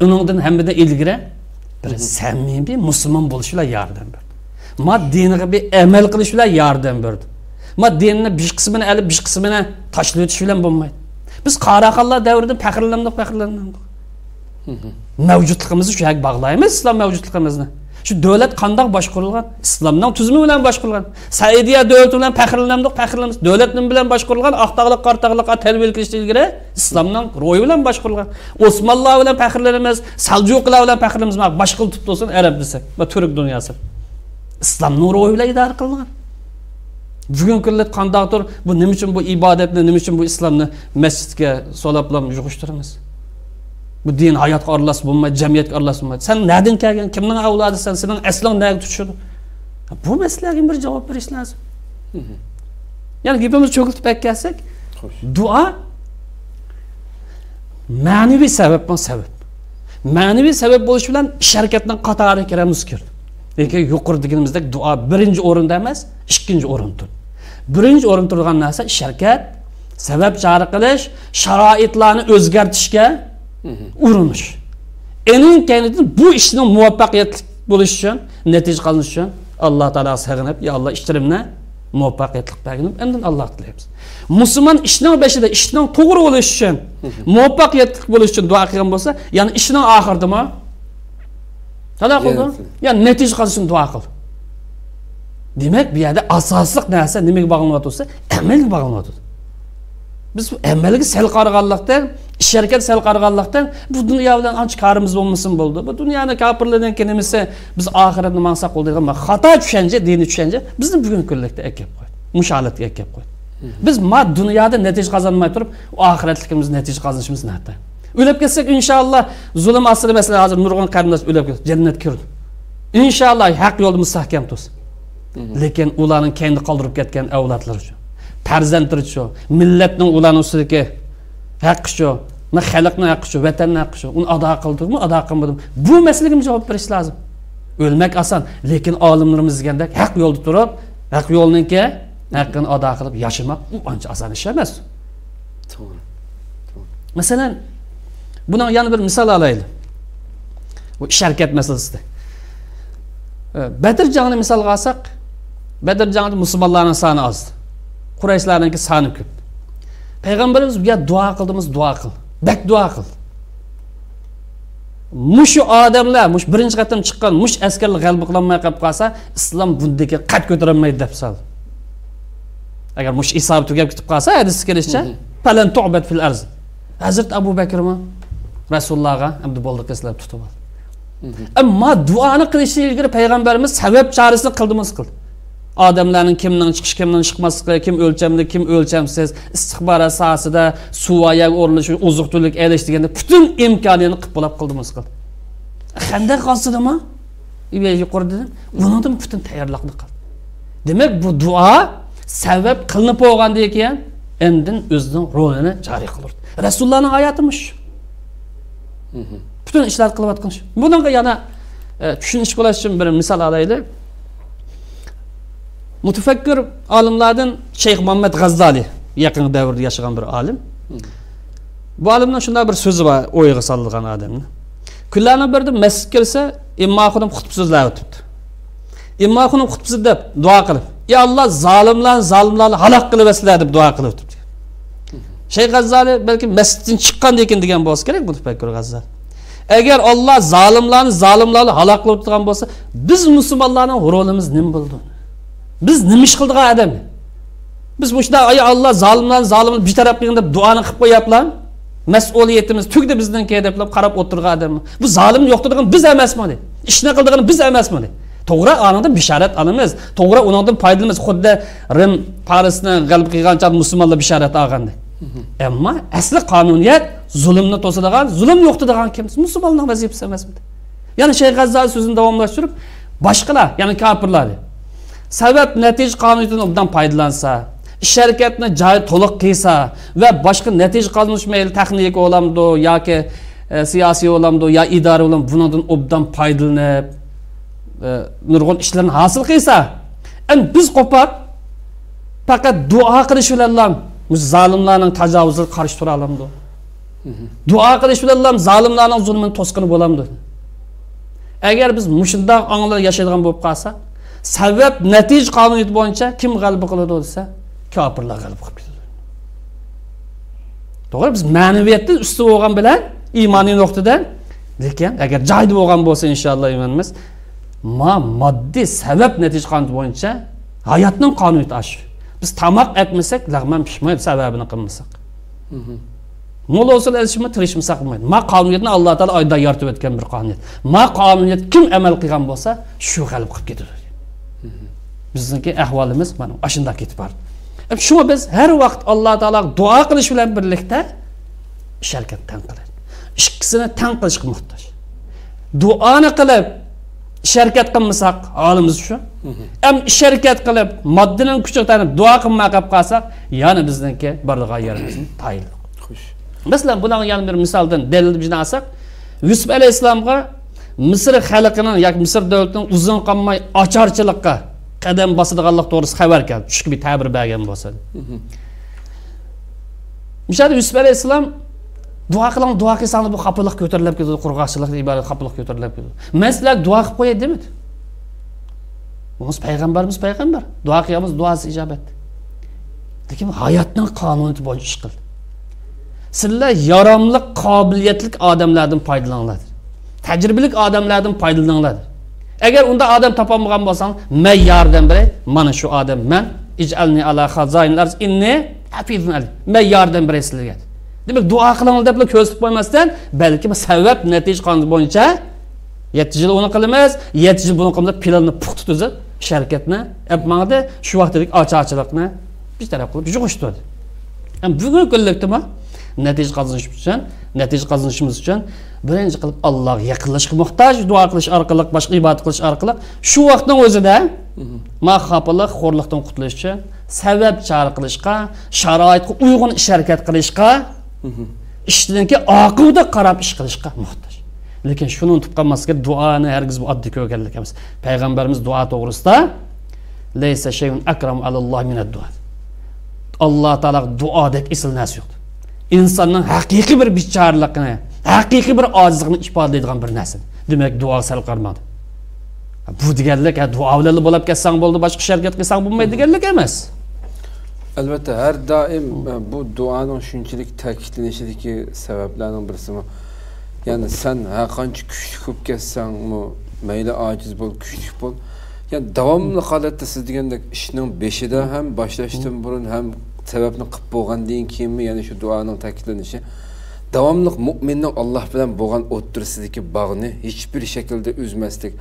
Uningdan hammadan ilgari bir samimiy musulmon bo'lish bilan yordam berdi. Ma diniga bir amal qilish bilan yordam berdi. Ma dinni bir qismini olib, bir qismini tashlab o'tish bilan bo'lmaydi. Biz qaraqallar davrida faxrlandik. Mavjudligimizni shu yoqqa bog'laymiz, islom mavjudligimizni. Shu davlat qanday boshqarilgan? Islomning tuzumi bilan boshqarilgan. Saudiya davlati bilan faxrlandik. Davlatning bilan boshqarilgan, aqtaqliq, qartaqliq tarbiya qilishdan ilgari islomning ro'yi bilan boshqarilgan. Osmonlar bilan faxrlanamiz, Saljuqlar bilan faxrlanamiz. Boshqa tutib olsin arab desak, va turk dunyosi. Islomning ro'yi bilan idora qilingan. Bugun kunlar qandaqdir bu nima uchun bu ibodatni, nima uchun bu islomni masjidga solablam yug'ishtiramiz? Bu din hayotga aralashib bo'lmaydi, jamiyatga aralashib bo'lmaydi. Sen nereden kelgan, kimning avlodisan, sening asling nega tushadi? Bu masalaga bir javob berish lozim. Ya'ni gapimizni cho'kiltib aytsak, duo ma'naviy sababdan sabab. Ma'naviy sabab bo'lish bilan ish harakatning qatoriga kiramiz kerak. Lekin yuqoridagiimizdek duo birinchi o'rinda emas, ikkinchi o'rinda. Birinchi o'rinda turgan narsa ish harakat, sabab joriy qilish, sharoitlarni o'zgartirishga urinish. Ening kendisi bu ishning muvaffaqiyatli bo'lishi uchun, natija qilinishi uchun Alloh taologa sig'inib, ya Alloh ishtirimni muvaffaqiyatli bergin, endi Alloh tilaymiz. Musulmon ishning beshida, ishning to'g'ri bo'lishi uchun, muvaffaqiyatli bo'lishi uchun duo qilgan bo'lsa, ya'ni ishning oxiridimi? Qana qildi? Ya'ni natija qilish uchun duo qil. Demak, bu yerda asosliq narsa nimaga bog'lanyapti? Amalga bog'lanyapti. Biz amalga sal qaraganlikdan, ish harakat sal qaraganlikdan bu dunyo bilan ancha qarimiz bo'lmasin bo'ldi. Bu dunyoni kafirlardan kelmasa biz oxiratni maqsad qildigan xato tushuncha, diniy tushuncha bizni bugungi kunlikda akib qo'ydi. Musholatga akib qo'ydi. Biz dunyoda natija qozonmay turib, oxiratligimiz natija qozonishimiz naqta. O'lib ketsak inshaalloh zulm asri masalan hozir nurg'un qarindosh o'lib ketdi, jannatga kirdi. Inshaalloh haq yo'lda mustahkam tursin. Lekin ularning kendi qoldirib ketgan avlodlari uchun, farzandlari uchun, millatning ularning ustidagi haqqi shu, xalqning haqqi shu, vatanning haqqi shu, uni ado qildimmi, ado qilmadimmi? Bu masalaga javob berish lozim. O'lmak oson, lekin olimlarimiz degandek haq yo'lda turib, haq yo'lninki haqqini ado qilib yashamak u ancha oson ish emas. To'g'ri. Masalan, bundan yana bir misol olaylik. Bu ish harakat masalasida. Badr jangini misolga olsak, Badr jangida musulmonlarning soni oz. Qurayshlarninki soni ko'p. Payg'ambarimiz bu yerda duo qildimiz, duo qil. Bak duo qil. Mushu odamlar, mush birinchi qatam chiqqan mush askarlar g'alaba qilolmay qolib qolsa, islom bundagi qad ko'tarolmaydi deb soldi. Agar mush hisob tugab ketib qolsa, hadis kelishicha, falan tu'bad fil arz. Hazrat Abu Bakrmi Rasulullohga abdu bo'ldi qilib tutib oldi. Ammo duoni qilishdan ilgari payg'ambarimiz sabab chorasini qildimiz qildi. Odamlarning kimning chiqish, kimning chiqmasligi, kim o'lchamli, kim o'lchamsiz, istixbor asosida suvoyaga o'rilish, oziq-tulik elish deganda butun imkoniyatni qilib bo'lib qildimiz qildi. Qanday qolsidimi? yuqori dedim. Bundan bütün tayyorliqni qildi. Demak, bu duo sabab qilinib bo'lgandan keyin endin o'zining rolini joriy qildi. Rasulullohning oyatimish. Bütün ishlar qilayotgan shu. Bunga yana tushunish bo'lish uchun bir misol olaylik. Mutafakkir olimlardan Sheyx Muhammad G'azzali yaqin davrda yashagan bir olim. Bu olimning shunday bir so'zi bor, o'yga solgan odamni. Kunlarni birda masjid kirsa, imom xonim xutba so'zlab o'tibdi. Imom xonim xutbasi deb duo qilib, "Ey Alloh, zolimlarni halok qilib aslar" deb duo qilib o'tibdi. Sheyx G'azzali balki masjiddan chiqqandan keyin degan bo'lsa kerak bu Mutafakkir G'azzali. Agar Alloh zolimlarni halok qilib turgan bo'lsa, biz musulmonlarning rolimiz nima bo'ldi? Biz nima ish qildik odam? Biz bu ishda "Ey Alloh, zolimlarni bir taraf qilgin" deb duoni qilib qo'yaplar. Mas'uliyatimiz tugdi bizdan keyin deb qarab o'tirgan odam. Bu zolimni yo'qtirgan biz emasmi? Ishni qildigan biz emasmi? To'g'ri, anidan bisharat olamiz. To'g'ri, undan foydalanamiz. Xuddi Rim Parisni g'alab qilgancha musulmonlar bisharat olganda. Ammo asli qonuniyat zulmni to'sadigan, zulm yo'qtiradigan kim? Musulmonlar vazifasi emasmi? Ya'ni Sheyx G'azzali so'zini davomlashtirib, boshqalar, ya'ni kofirlar sabab natija qonuniyatidan obdan foydalansa, ish harakatni joyi to'liq qilsa va boshqa natija qozonish mayli texnik olamdi yoki siyosiy olamdi yo idora olam bundan obdan foydalanib nurg'un ishlarni hosil qilsa, biz qo'pab faqat duo qilish bilan zolimlarning tajovuziga qarshi tura olamdi. Duo qilish bilan zolimlarning zulmini to'sqini bo'lamdi. Agar biz mushundoq onglar yashaydigan bo'lib qolsa, sabab natija qonuniyati bo'yicha kim g'alaba qiladi desa, kofirlar g'alaba qilib ketadi. To'g'ri, biz ma'naviyatda usti bo'lgan bilan iymoniy nuqtadan, lekin agar joyda bo'lgan bo'lsa inshaalloh imonimiz moddiy sabab natija qonuniyati bo'yicha hayotning qonuniyati ashi. Biz tamoq etmasak, lag'man pishmaydi sababini qilmasak. Mo'l usul elishmi tirishmasak bo'lmaydi. Ma qonuniyatni Alloh taolo oyda yaratib o'tgan bir qonuniyat. Ma qonuniyat kim amal qilgan bo'lsa, shu g'alaba qilib ketadi. Bizniki ahvolimiz mana ashunda ketib bordi. Shuni biz har vaqt Alloh taologa duo qilish bilan birlikda ish harakat tan qiladi. Ikkisini tan qilishga muhtoj. Duoni qilib ish harakat qilmasak, holimiz shu. Ish harakat qilib moddining kuchiga tanib duo qilmay qolib qolsak, yana bizniki borliq yerimizni tayinli. Xo'sh. Masalan, buning yana bir misoldan dalil bizdan olsak, Yusuf alayhisalomga Misr xalqining yoki Misr davlatining uzun qolmay ocharchilikqa qadam bosadiganlik to'g'risida xabar keldi. Tushki bir ta'bir bergan bo'lsa. Mishada Yusuf alayhisalom duo qiling, duo qilsang bu xafalık ko'tarilib ketadi, qurg'oqchilik iborat xafalık ko'tarilib ketadi. Men sizlarga duo qilib qo'yay demadi. Biz payg'ambarimiz payg'ambar. Duo qilamiz, duosi ijobat. Lekin hayotning qonuniyati bo'yicha ish qildi. Sizlar yaramli, qobiliyatli odamlardan foydalaninglar. Tajribali odamlardan foydalaninglar. Agar unda odam topolmagan bo'lsang, men yordam beray. Mana shu odam men ij'alni ala khazainil arz inni hafizun alim. Men yordam beray sizlarga. Demak, duo qilinglar deb ko'rsatib qo'ymasdan, balki sabab natija qonuni bo'yicha 7 yil uni qilamiz, 7 yil buni qilib planni puxta tuzib, sharkatni yapmadi, shu vaqtdagi ocharchilikni bir taraf qilib yig'ishtirdi. Ham bugun kunlikdimi? Natija qozonishimiz uchun birinchi qilib Allohga yaqinlashishga muhtoj, duo qilish orqali, boshqa ibodat qilish orqali shu vaqtning o'zida mahafalik, xo'rlikdan qutulish uchun sabab chora qilishga, sharoitga uyg'un ish harakat qilishga, ishdanki oqibatga qarab ish qilishga muhtoj. Lekin shuni unutib qolmaslik, duoni hargiz bu oddiy ko'rganlik emas. Payg'ambarimiz duo to'g'risida laysa shay'un akramu alalloh minad duo. Alloh taolo duodek isl narsa yo'q. İnsanın haqiqiy bir bichorligini, haqiqiy bir ojizligini ifodalaydigan bir narsa. Demak, duo sal qarmadi. Bu deganlik, duo bilan bo'lib ketsang bo'ldi, boshqa harakat qilsang bo'lmaydi deganlik emas. Albatta, har doim bu duoning shunchalik ta'kidlanishidagi sabablarning birisi bu. Ya'ni sen har qancha kuchli bo'lib ketsangmi, mayli ojiz bo'l, kuchli bo'l, ya'ni davomli holatda siz degandek ishning beshida ham boshlashdan burun ham sababni qilib bo'lgandan keyinmi, ya'ni shu duoning ta'kidlanishi davomli mu'minning Alloh bilan bo'lgan o'ttirsidagi bog'ni hech bir shaklda uzmaslik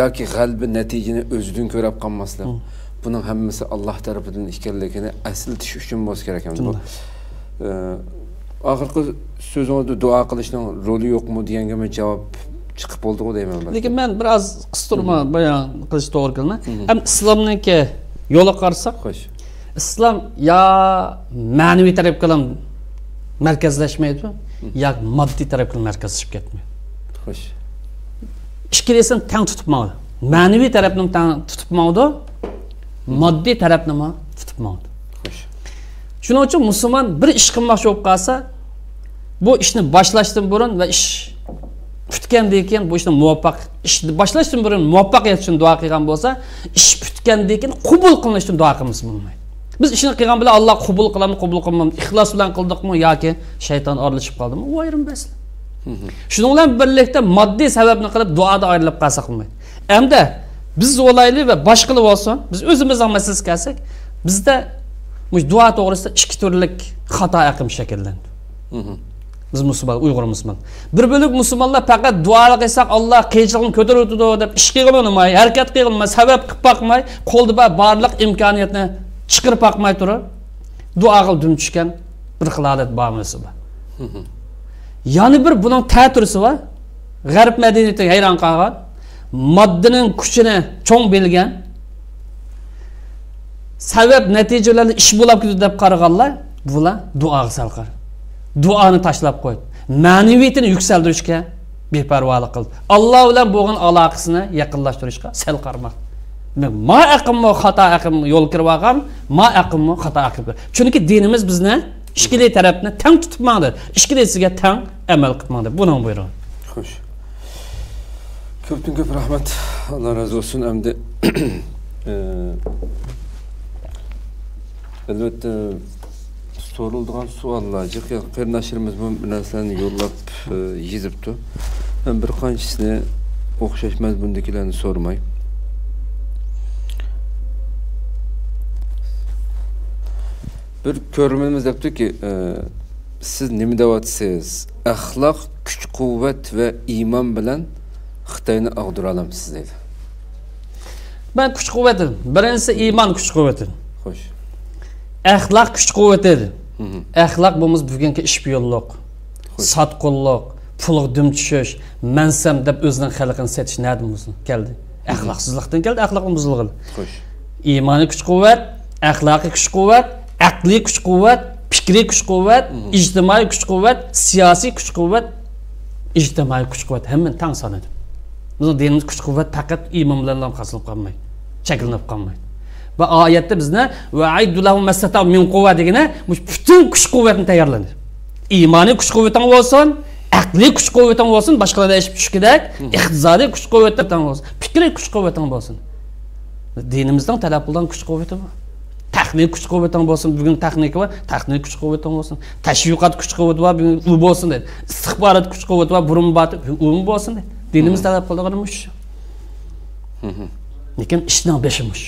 yoki g'albi natijani o'zidan ko'rib qolmaslik. Buning hammasi Alloh tarafidan ekanligini asl tish uchun bo'lsa kerak ekan. Bu oxirgi so'zingizda duo qilishning roli yo'qmi deganga men javob chiqib bo'ldi deyman. Lekin men biroz qistirma bayon qilish to'g'ri keladi. Ham islomniki yo'li qarasak, Xo'sh. islom yo ma'naviy tarafga ham markazlashmaydi, yo moddiy tarafga markazlashib ketmaydi. Xo'sh. Ikkilasini teng tutibmaydi. Ma'naviy tarafni teng tutibmaydi, moddiy tarafni ham tutibmaydi. Xo'sh. Shuning uchun musulmon bir ish qilmoqchi bo'lib qolsa, bu ishni boshlashdan burun va ish bitgandan keyin bu ishni boshlashdan burun muvaffaqiyat uchun duo qilgan bo'lsa, ish bitgandan keyin qabul qilinish uchun duo qilamiz bo'lmaydi. Biz ishni qilgan bilan Alloh qabul qiladimi, qabul qilmaymi, ixlos bilan qildikmi yoki shayton aralashib qoldimi, u ayrim masala. Shuning bilan birlikda moddiy sababni qilib duoda ayrilib qolsa qilmaydi. Hamda biz olayli va boshqalar bo'lsin, biz o'zimizning masalasiga kelsak, bizda bu duo to'g'risida ikki turlik xato aqim shakllandi. Biz musulmon, Uyg'ur musulmon. Bir bo'lib musulmonlar faqat duo qilsak Alloh qiyinchilikni ko'taradi deb ish qilolmay, harakat qilolmay, sabab qilib boqmay, qo'lda barliq imkoniyatni chiqirib boqmay turib, duo qilib dum tushgan bir xilolat bormisi bor. Yana bir buning ta'turisi bor. G'arb madaniyatiga hayron qolgan, moddining kuchini cho'ng bilgan, sabab natijalarni ish bo'lib ketdi deb qaraganlar, bular duoga salqar. Duoni tashlab qo'ydi. Ma'naviyatini yuksaltirishga beparvolik qildi. Alloh bilan bo'lgan aloqasini yaqinlashtirishga sal qarmoq. Ma aqimmo xato aqim yo'l kirib olgan, ma aqimmo xato aqim. Chunki dinimiz bizni ikkili tarafni teng tutmoqda. Ikkilisiga teng amal qilmoqda. Buning buyrug'i. Xo'sh. Ko'pdan-ko'p rahmat. Alloh razı olsun. Hamda albatta so'raladigan savollar jiq qarindoshlarimiz bu narsalarni yo'llab yozibdi. Men bir qanchisini o'xshash mazmundagilarni so'ramay. Bir ko'rmanimiz debdiki, siz nima deyapsiz? Axloq, kuch-quvvat va iymon bilan Xitoyni ag'dira olamsiz dedi. Ben kuch-quvvatim. Birinchisi iymon kuch-quvvati. Xo'sh. Axloq kuch-quvvati. Axloq bo'lmasa bugungi ish yo'lliq, sotqinlik, pulga dum tushish, mansam deb o'zining xalqini setish nima bo'lsin keldi. Axloqsizlikdan keldi, axloqning buzilgani. Xo'sh. Iymoniy kuch-quvvat, axloqiy kuch-quvvat, aqliy kuch-quvvat, fikriy kuch-quvvat, ijtimoiy kuch-quvvat, siyosiy kuch-quvvat, ijtimoiy kuch-quvvat hammani teng sanadi. Bizning dinimiz kuch-quvvat faqat iymon bilan qasilib qolmaydi, cheklanib qolmaydi. Va oyatda bizni va aydulahum masata'u min quvvat degani butun kuch-quvvatni tayyorladi. Iymoniy kuch-quvvating bo'lsin, aqliy kuch-quvvating bo'lsin, boshqalarga eshib tush kerak, iqtisodiy kuch-quvvating bo'lsin, fikriy kuch-quvvating bo'lsin. Dinimizdan talab qilgan kuch-quvvati bor. Texnik kuch-quvvating bo'lsin, bugun texnika bor, texnik kuch-quvvating bo'lsin. Tashviqot kuch-quvvati bor, bugun u bo'lsin dedi. Istixborot kuch-quvvati bor, burun batib, u bo'lsin dedi. Dinimiz talab qilganimiz shu. Lekin ishning beshimush.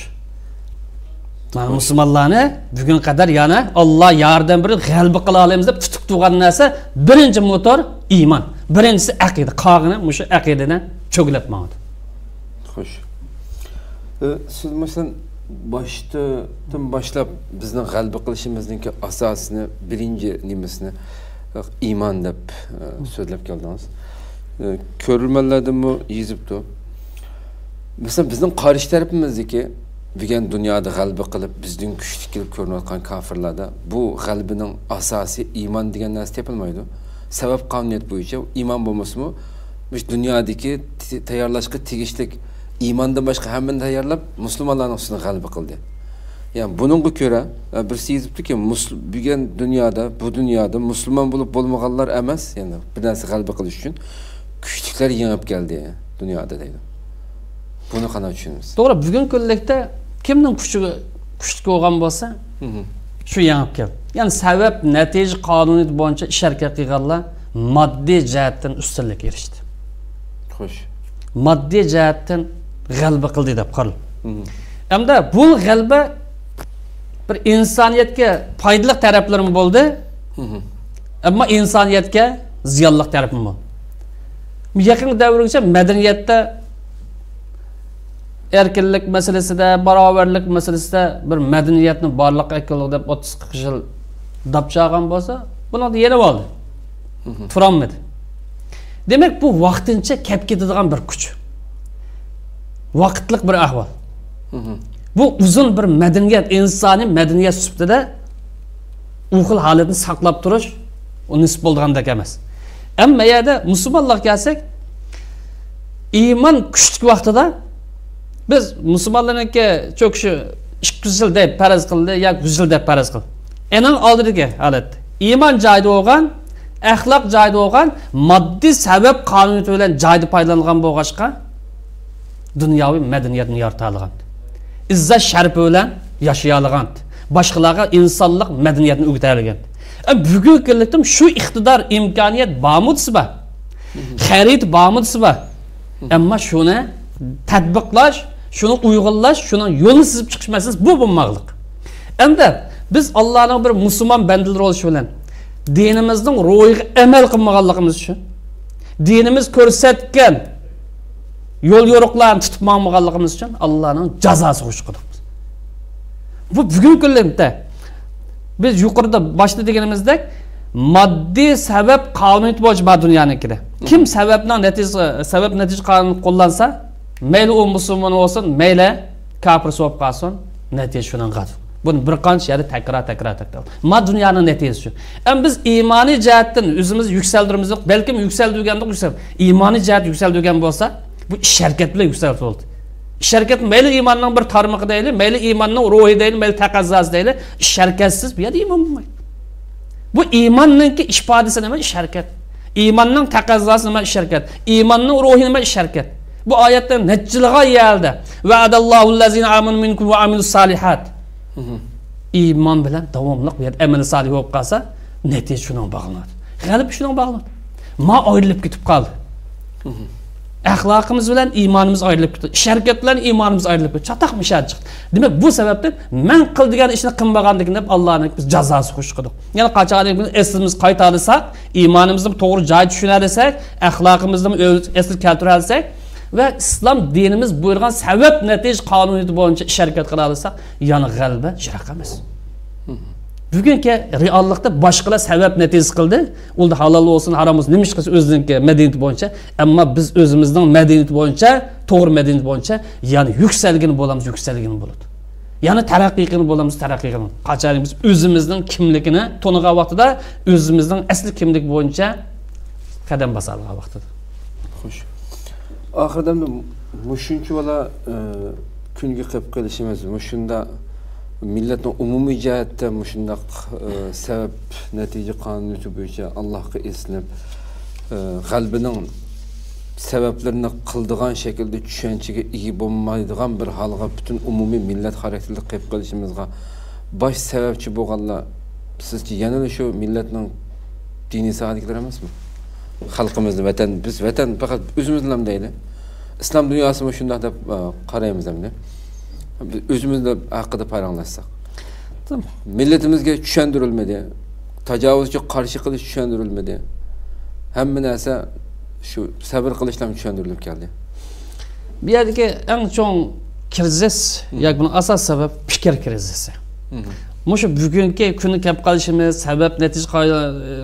Mana musulmonlarni bugun qadar yana Alloh yordam berib g'alaba qila olamiz deb tutib turgan narsa birinchi motor iymon. Birinchisi aqida. Qog'ini mushu aqidadan cho'glatmoqdi. Xo'sh. Siz masalan boshdan boshlab bizning g'alaba qilishimizning asosini, birinchi nimasini iymon deb so'zlab keldingiz. Ko'rilmalardanmi yozibdi. Masalan bizning qarish tarafimizdagi bugun dunyoda g'alaba qilib bizning kuchli kelib ko'rinayotgan kofirlarda bu g'albining asosi iymon degan narsa topilmaydi. Sabab qonuniyat bo'yicha iymon bo'lmasa-mu, bu dunyodagi tayyorlashga tegishli iymondan boshqa hammani tayyorlab musulmonlarning ustidan g'alaba qildi. Ya'ni buningga ko'ra birisi yozibdiki, bugun bu dunyoda musulmon bo'lib bo'lmaganlar emas, ya'ni bir narsa g'alaba qilish uchun kuchliklar yengib keldi dunyoda deydi. Buni qanday tushunamiz? To'g'ri, bugun kunlikda kimning kuchli bo'lgan bo'lsa, shu yengib keldi. Ya'ni sabab natija qonuniyat bo'yicha ish harakat qilganlar moddiy jihatdan ustunlik erishdi. Xo'sh. Moddiy jihatdan g'alaba qildi deb qarang. Hamda bu g'alaba bir insoniyatga foydali taraflari bo'ldi. Ammo insoniyatga ziyonli tarafi bor. Yaqin davrgacha madaniyatda erkinlik masalasida, barobarlik masalasida bir madaniyatni borliq ekanligi deb 30-40 yil dapchag'an bo'lsa, buni yana oldi. Turolmadi. Demek bu vaqtincha kelib ketadigan bir kuch. Vaqtlik bir ahvol. Bu uzun bir madaniyat, insoniy madaniyat sifatida u xil holatni saqlab turish u nisb bo'lgandek emas. Ammo yerda musulmonlar kelsak, iymon kuchli vaqtida biz musulmonlarniki cho'kishi 200 yil deb faraz qildi yoki 100 yil deb faraz qildi. Ening oldidagi holat iymon joyida bo'lgan, axloq joyida bo'lgan, moddiy sabab qonuniyati bilan joyida foydalangan bo'lg'achqa dunyoviy madaniyatni yarata olgan. İzzat sharaf bilan yashay olgan. Boshqalarga insonlik madaniyatni o'rgata olgan. Bugungi kunlikda shu iqtidor, imkoniyat bormi-siba? Xarid bormi-siba? Ammo shuni tatbiqlash, shuni uyg'unlash, shuni yo'lni sizib chiqishmasiz bu bo'lmoqlik. Endi biz Allohning bir musulmon bandalari bo'lish bilan dinimizning ruhiga amal qilmaganligimiz uchun, dinimiz ko'rsatgan yo'l yo'riqlarni tutib bo'lmaganligimiz uchun Allohning jazosi qo'shqirdik. Bu bugungi kunda biz yuqorida boshda deganimizdek moddiy sabab qonuniyat bo'yicha bu dunyonikida. Kim sababdan natija qonun qo'llansa, mayli u musulmon bo'lsin, mayli kafir bo'lib qolsin, natija shundan qadi. Buni bir qancha yerda takrar. Ma dunyoning natijasi shu. Ham biz iymoniy jihatdan o'zimizni yuksaldiramiz, balkim yuksaldirgandik, iymoniy jihat yuksaldirgan bo'lsa, bu ish harakat bilan yuksaltirildi. Ish harakat mayli iymonning bir tarmog'i deyli, mayli iymonning ruhi deyli, mayli taqozosi deyli, ish harakatsiz bu yerda iymon bo'lmaydi. Bu iymonning ifodasi nima? Ish harakat. Iymonning taqozosi nima? Ish harakat. Iymonning ruhi nima? Ish harakat. Bu oyatda najjilg'a yeldi. Va'adallohu allazina amanu minkum va amilus solihat. Iymon bilan davomli bu yerda amal solih bo'lib qolsa, natija shundan bog'lanadi. G'alib shundan bog'lanadi. Ma ayrilib ketib qoldi. Axloqimiz bilan iymonimiz ayrilib ketdi. Ish harakat bilan iymonimiz ayrilib ketdi. Chataqmishad chiqdi. Demak, bu sababdan men qildigan ishni qilmaganligini deb Allohning biz jazosi qo'shqirdik. Ya'ni qachonki biz eslimiz qayta olsak, iymonimizni to'g'ri joy tushunarsak, axloqimizni esl keltira olsak va islom dinimiz buyurgan sabab natija qonuniyati bo'yicha ish harakat qila olsak, yana g'alaba yiroq emas. Bugungi reallikda boshqalar sabab natija qildi. Unda halol bo'lsin, harom bo'lsin, nima ish qilsa o'zining madaniyati bo'yicha, ammo biz o'zimizning madaniyati bo'yicha, to'g'ri madaniyat bo'yicha, ya'ni yuksalgan bo'lamiz, yuksalgan bo'ladi. Ya'ni taraqqiygan bo'lamiz, taraqqiygan. Qachon biz o'zimizning kimligini to'nigan vaqtida, o'zimizning asli kimlik bo'yicha qadam bosalgan vaqtida. Xo'sh. Oxirida mushuncha bola kunga qilib qilishimiz, mushunda millatning umumiy jihatda mushundaq sabab natija qonuniyati bo'yicha Allohga eslanib qalbining sabablarini qildigan shaklda tushunchaga ega bo'lmaydigan bir holga butun umumiy millat xarakterli qilib qilishimizga bosh sababchi bo'lganlar sizcha yana shu millatning diniy saodiklari emasmi? Xalqimizni, vatan, biz vatan faqat o'zimizni ham deydi. Islom dunyosini shunday deb qaraymiz hamda. Özümüzle hakkında paylaşsak. Tamam. Milletimizge düşendirilmedi. Tecavüzcü karşı kılıç düşendirilmedi. Hem neyse şu sabır kılıçla düşendirilip geldi. Bir yerdeki en çok krizis, yani bunun asas sebep fikir krizisi. Muşu bugünkü günü kep kalışımız, sebep netice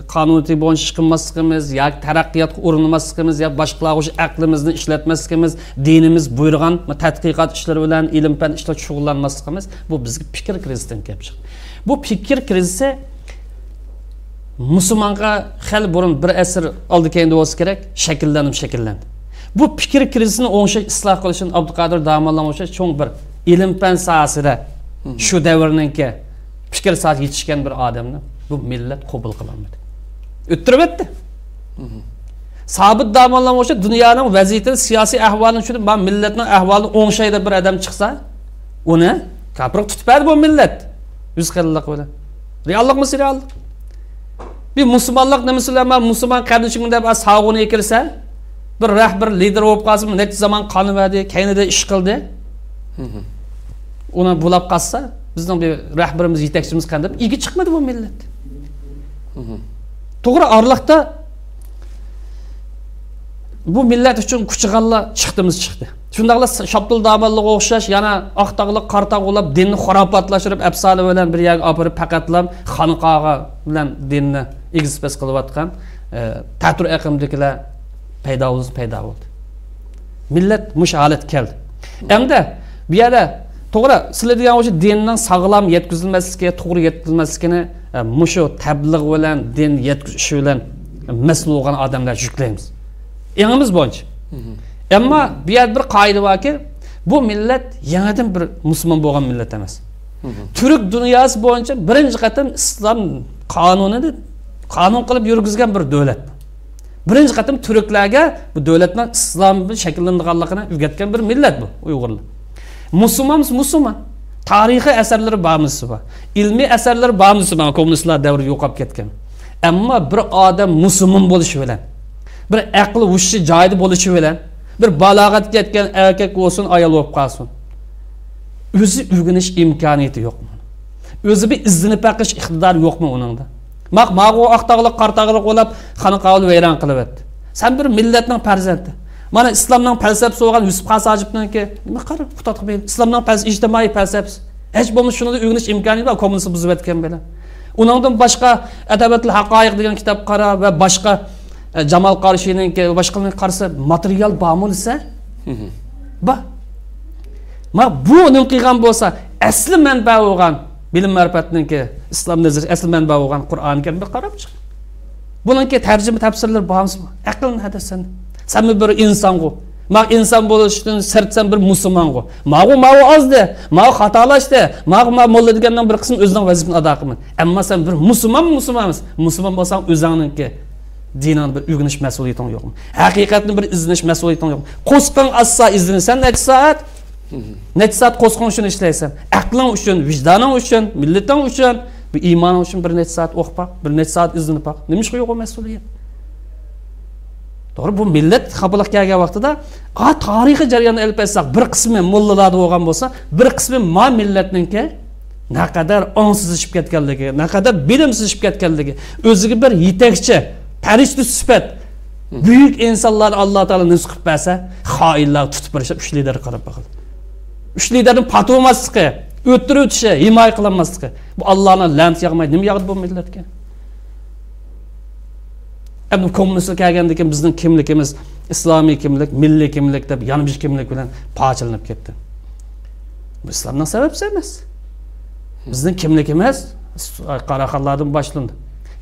kanuniyeti boyunca çıkılmasımız, ya terakkiyat uğrunmasımız, ya başkaları aklımızı işletmesimiz, dinimiz buyurgan, tədqiqat işleri bilen, ilim fen işler şugullanmasımız, bu bizge fikir krizisinden kep çık. Bu fikir krizisi Müslümanға xel burun bir əsr aldı kendi olsa gerek, şekillendi. Bu fikir krizisini oңşa ıslah kılışın Abdülkadir Dağmallam oңşa çoğun bir ilim fen sahasida şu devirninki fikir saat yetişken bir adamni bu millet kabul kılanmadı. Öttürüp etti. Sabit Dağmallam oңşa dünyanın vaziyetini, siyasi ahvalini şunu, ben milletin ahvalini oңşayda bir adam çıksa, onu kapırık tutmadı bu millet. Yüz kırıllık böyle. Reallık mı reallık? Bir Müslümanlık ne mesela Müslüman kardeşimde bir sağını ekirse, bir rahber lider olup kalsın, net zaman kanı verdi, kendine iş kıldı. Ona bulap kalsa, bizden bir rahberimiz, yetekçimiz kandı, ilgi çıkmadı bu millet. Doğru aralıkta bu millet için küçüğalla çıktı. Şundaqla Şaptul Dağmallık oxşaş, yana Aqtağlık, Qartaq olab, dinni xorapatlaşırıp, əpsali bilen bir yer apırıp, paqatlab, xanıqağa bilen dinni egizpes qılıp atqan, tətur əqimdikiler paydo bo'ldi. Millat mush holat keldi. Endi bu yerda to'g'ri sizlar degan o'sha dinning sog'lom yetkazilmasligiga, to'g'ri yetkazilmasligini mushu tabliğ bilan din yetkazish bilan mas'ul bo'lgan odamlar yuklaymiz. Engimiz bo'yicha. Ammo bu yerda bir qoida borki, bu millat yangidan bir musulmon bo'lgan millat emas. Türk dunyosi bo'yicha birinchi qatam islom qonunini qonun qilib yurgizgan bir davlat. Birinchi qatam turklarga bu davlatning islom shakllanganligini o'rgatgan bir millat bu Uyg'urlar. Musulmon. Tarixiy asarlari bormisi bor. Ilmiy asarlari bormisi bor, kommunistlar davri yo'qolib ketgan. Ammo bir odam musulmon bo'lishi bilan, bir aqli hushi joyida bo'lishi bilan, bir balog'atga yetgan erkak bo'lsin, ayol bo'lib qolsin. O'zi o'rganish imkoniyati yo'qmi? O'zi bir izlanib baqish iqtidori yo'qmi uningda? Maqmag'u aqtog'liq, qartog'liq bo'lib, xonaqavli vayron qilib etdi. Sen bir millatning farzandi. Mana islomning falsafasi bo'lgan Yusuf Qasojibniki, nima qarab xutatib ber. Islomning falsafasi ijtimoiy falsafasi. Hech bo'lmasa shuni o'rganish imkoniyati bor, kommunist buzib etgan bilan. Uningdan boshqa Adabatul Haqoiq degan kitob qara va boshqa Jamal Qarshiyninki va boshqalarning qarasa material bormi desa? Ba. Bu uni qilgan bo'lsa, asli manba bo'lgan bilim ma'rifatninki islom nazar asli manba bo'lgan Qur'onni kelib qarab chiq. Buningki tarjima tafsirlar bormi? Aqlni hadasan. Sen bir insan go. Ma insan bo'lishdan sirtsan bir musulmongo. Ma azdi, ma xatolaşdi, ma molla degandan bir qism o'zining vazifasini ado qilman. Ammo sen bir musulmonmiz. Musulmon bo'lsang o'zingninki dinani bir o'rganish mas'uliyating yo'qmi? Haqiqatni bir izlanish mas'uliyating yo'qmi? Qo'sqin assa izlansan necha soat? Necha soat qo'sqin uchun ishlaysan? Aqling uchun, vijdoning uchun, millating uchun, bir iymoning uchun bir necha soat o'qib, bir necha soat izlanib baq. Nima ish yo'q mas'uliyat? Doğru bu millet qabul qilgan vaqtida tarixiy jarayonni olib aytsak, bir qismi mollalarda bo'lgan bo'lsa, bir qismi ma millatninki naqadar onsizlashib ketganligi, naqadar bilimsizlashib ketganligi, o'ziga bir yetakchi, farishta sifat, buyuk insonlar Alloh taolo nisb qilib bersa, xoinlar tutib birishib uch lider qarab baqadi. Uch liderning patomasligi, o'tirib o'tishi, himoya qilinmasligi. Bu Allohning la'nati yog'maydi. Nima yog'di bu millatga? Endi kommunistlik kelgandan keyin bizning kimligimiz islomiy kimlik, milliy kimlik deb yangish kimlik bilan parchalanib ketdi. Bu islomning sababsi emas. Bizning kimligimiz Qaraqallardan boshlandi.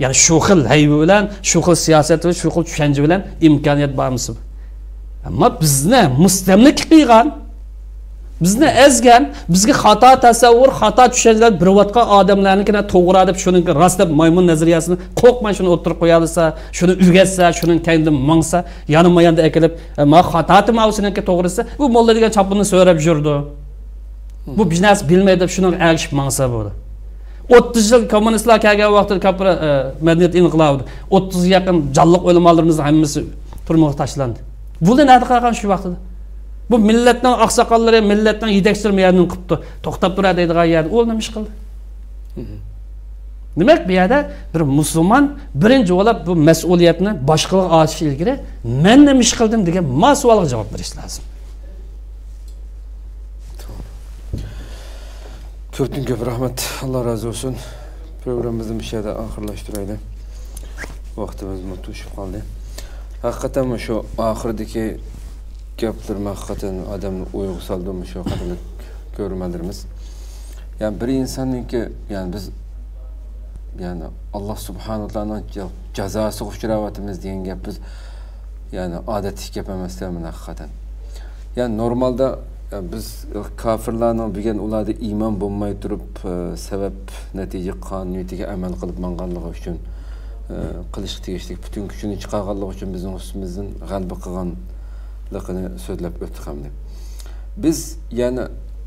Ya'ni shu xil haybi bilan, shu xil siyosat va shu xil tushuncha bilan imkoniyat bormisi. Ammo bizni mustamlik qilgan, bizni ezgan, bizga xato tasavvur, xato tushunchalar birvatqa odamlarnikini to'g'ri deb shuninki rost deb maymun nazariyasini qo'rqmay shuni o'tirib qo'yalsa, shuni o'rgatsa, shuning kayindan mangsa, yanima yanda akilib, ma xatoti mavsiniki to'g'risi, bu molla degan chopini so'rab yurdi. Bu biznes bilmaydi deb shuni agishib mangsa bo'ldi. 30 yil kommunistlar kelgan vaqtda kapra madaniyat inqilobi 30 yaqin jonliq o'limalarimiz hammasi turmoq tashlandi. Buni nima qilgan shu vaqtda? Bu millatning oqsoqollari, millatning yetakchilari yerni qilibdi. To'xtab turadi deydigan yer, u nima ish qildi? Demak, bu yerda bir musulmon birinchi bo'lib bu mas'uliyatni boshqalarga otish ilgari men nima ish qildim degan savolga javob berish lozim. Ko'pdan ko'p rahmat. Alloh razı olsun. Programımızı bu yerda oxirlashtiraylik. Vaqtimiz to'shib qoldi. Haqiqatan shu oxirdagi gaplar haqiqatan odamni o'yga soldimi shu qadar ko'rmalarimiz. Yani bir insonningki, yani biz yani Allah subhanahu wa ta'ala jazosiga uchrayapmiz degan gap biz yani odatiy gap emas deman haqiqatan. Yani normalda biz kafirlarning bilgan ularda iymon bo'lmay turib sabab natija qonuniyatiga amal qilib manganligi uchun qilish tegishlik butun kuchini chiqarganligi uchun bizning ustimizdan g'alaba qilganligini so'zlab o'tdik hamda. Biz yani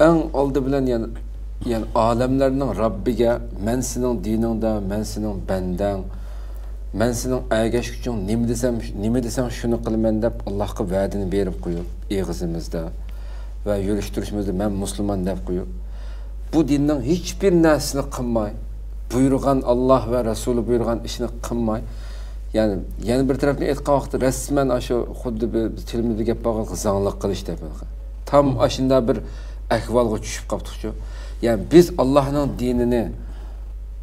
eng oldi bilan yani alemlerning Rabbiga men sening diningda, men sening bandang, men sening ergash uchun nima desam shuni qilaman deb Allohga va'dani berib qo'yib eg'izimizda ve yürüştürüşümüzde ben Müslüman deb koyup bu dinning hiçbir narsasini qilmay buyurgan Allah ve Resulü buyurgan işini qilmay yani bir tarafdan aytgan vaqtda rasman shu xuddi biz tilimizda gap bo'lgan qizanlik qilish deb tam ashunda bir ahvolga tushib qoldik. Yani biz Allah'ın dinini,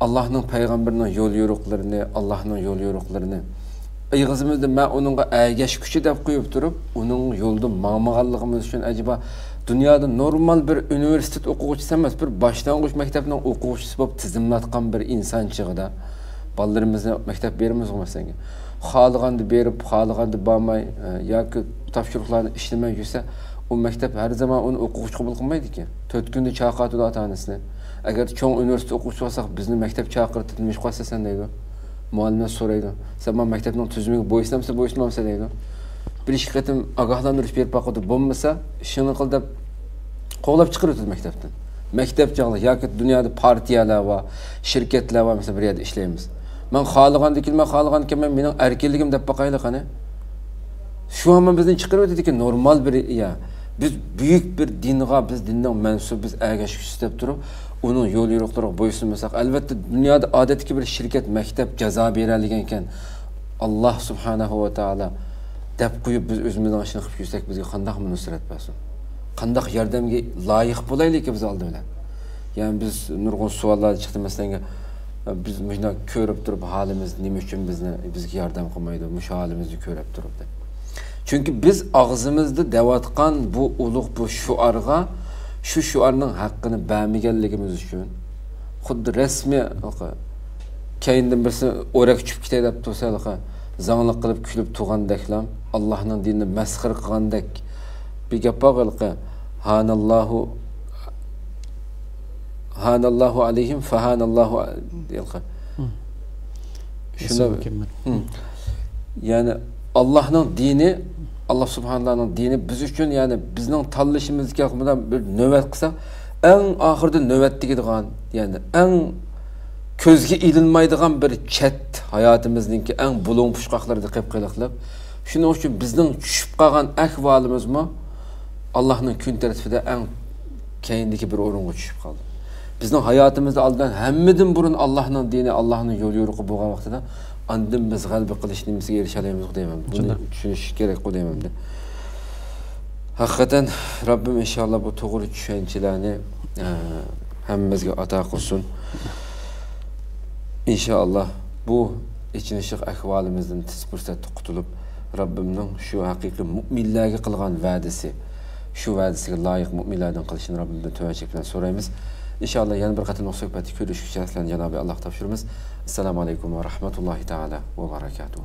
Allah'ın peygamberinin yol yo'riqlarini, Allah'ın yol yo'riqlarini Eğizimizde ben onunla ergeç güçü de koyup durup, onun yolda mağmağallığımız için acaba dünyada normal bir üniversitet okuvçusu emez, bir başlangıç mektebinin okuvçusu bulup tizimlatkan bir insan çıkıda. Ballarımızda mektep verimiz olmasa ki. Halıgandı berip, halıgandı bağmay, ya ki tavşırıklarını işlemeye gitse, o mektep her zaman onu okuvçu kabul kılmaydı ki. 4 günde çağırtıdı ata-anasını. Eğer çoğun üniversite okuvçusu olsak, bizim mektep çağırtılmış kalsa sen deydi. Muallimler soraydı. Sen bana mektebinin tüzümünü boyuslamsa boyuslamamsa deydi. Bir şirketim agahlandırış berip bakıdı, bombasa, şunu kıldı, kovlap çıkarıyordu mektepten. Mektep çağlı, ya ki dünyada partiyalar var, şirketler var, mesela bir yerde işleyemiz. Ben halıgandı ki, ben benim erkeğliğim de bakaylık hani. Şu an bizden çıkarıyor dedi ki normal bir ya. Biz büyük bir dinga, biz dinden mensup, biz ergeç güçlüyüp durup, onun yol yürükleri boysunmasak. Elbette dünyada adetki bir şirket, mektep ceza bereligenken Allah subhanahu ve taala dep koyup biz özümüzden aşını kıp yüksek bizge kandak mı nusret basın? Kandak yardımga layık bulaylı ki biz aldı öyle. Yani biz nurgun suallar çıktı mesela biz müjde körüp durup halimiz nime üçün bizge yardım kılmaydı, müş halimizi körüp durup de. Çünkü biz ağzımızda devatkan bu uluk bu şuarga, şu şuarının hakkını beğenmegenligimiz üçün, xuddi resmi keyindan birisi orak çüp kitayıp tursa zanlık kılıp külüp tuğandaklam, Allah'ın dinini mesxir kılgandak bir gap bağlıqı, hanallahu aleyhim fehanallahu deyilqı. Şuna yani Allah'ın dini, Allah subhanallah'ın dini biz üçün yani bizning tanlışımızga yakından bir nöbet kısa, en ahırda nöbet digidigan, yani en közge ilinmaydigan bir chet hayatımızninki en bulun puşqaqları diqip qiliqlib. Şunun üçün bizning tushib qalgan ahvolimiz mı Allah'ın gün tarafida en keyindeki bir orunga tushib qaldi. Bizning hayatımızda aldan hemmedin burun Allah'ın dini, Allah'ın yol yoruqu bo'lgan vaqtida andın biz g'alaba qilish nimasiga erishamiz deyman. Buni tushunish kerak deyman de. Hakikaten Rabbim inşallah bu to'g'ri tushunchalarni hammamizga ato qilsin. İnşallah bu içinişik ahvalimizden tez fursatda qutulup Rabbimning şu haqiqiy mu'minlarga qilgan va'dasi, şu va'dasiga loyiq mu'minlardan qilishini Rabbimdan tövbe bilan so'raymiz. İnşallah yana bir qatim suhbatda ko'rishguncha Cenab-ı Allah topshiramiz. Assalomu alaykum va rahmatullohi taala va barakatuh.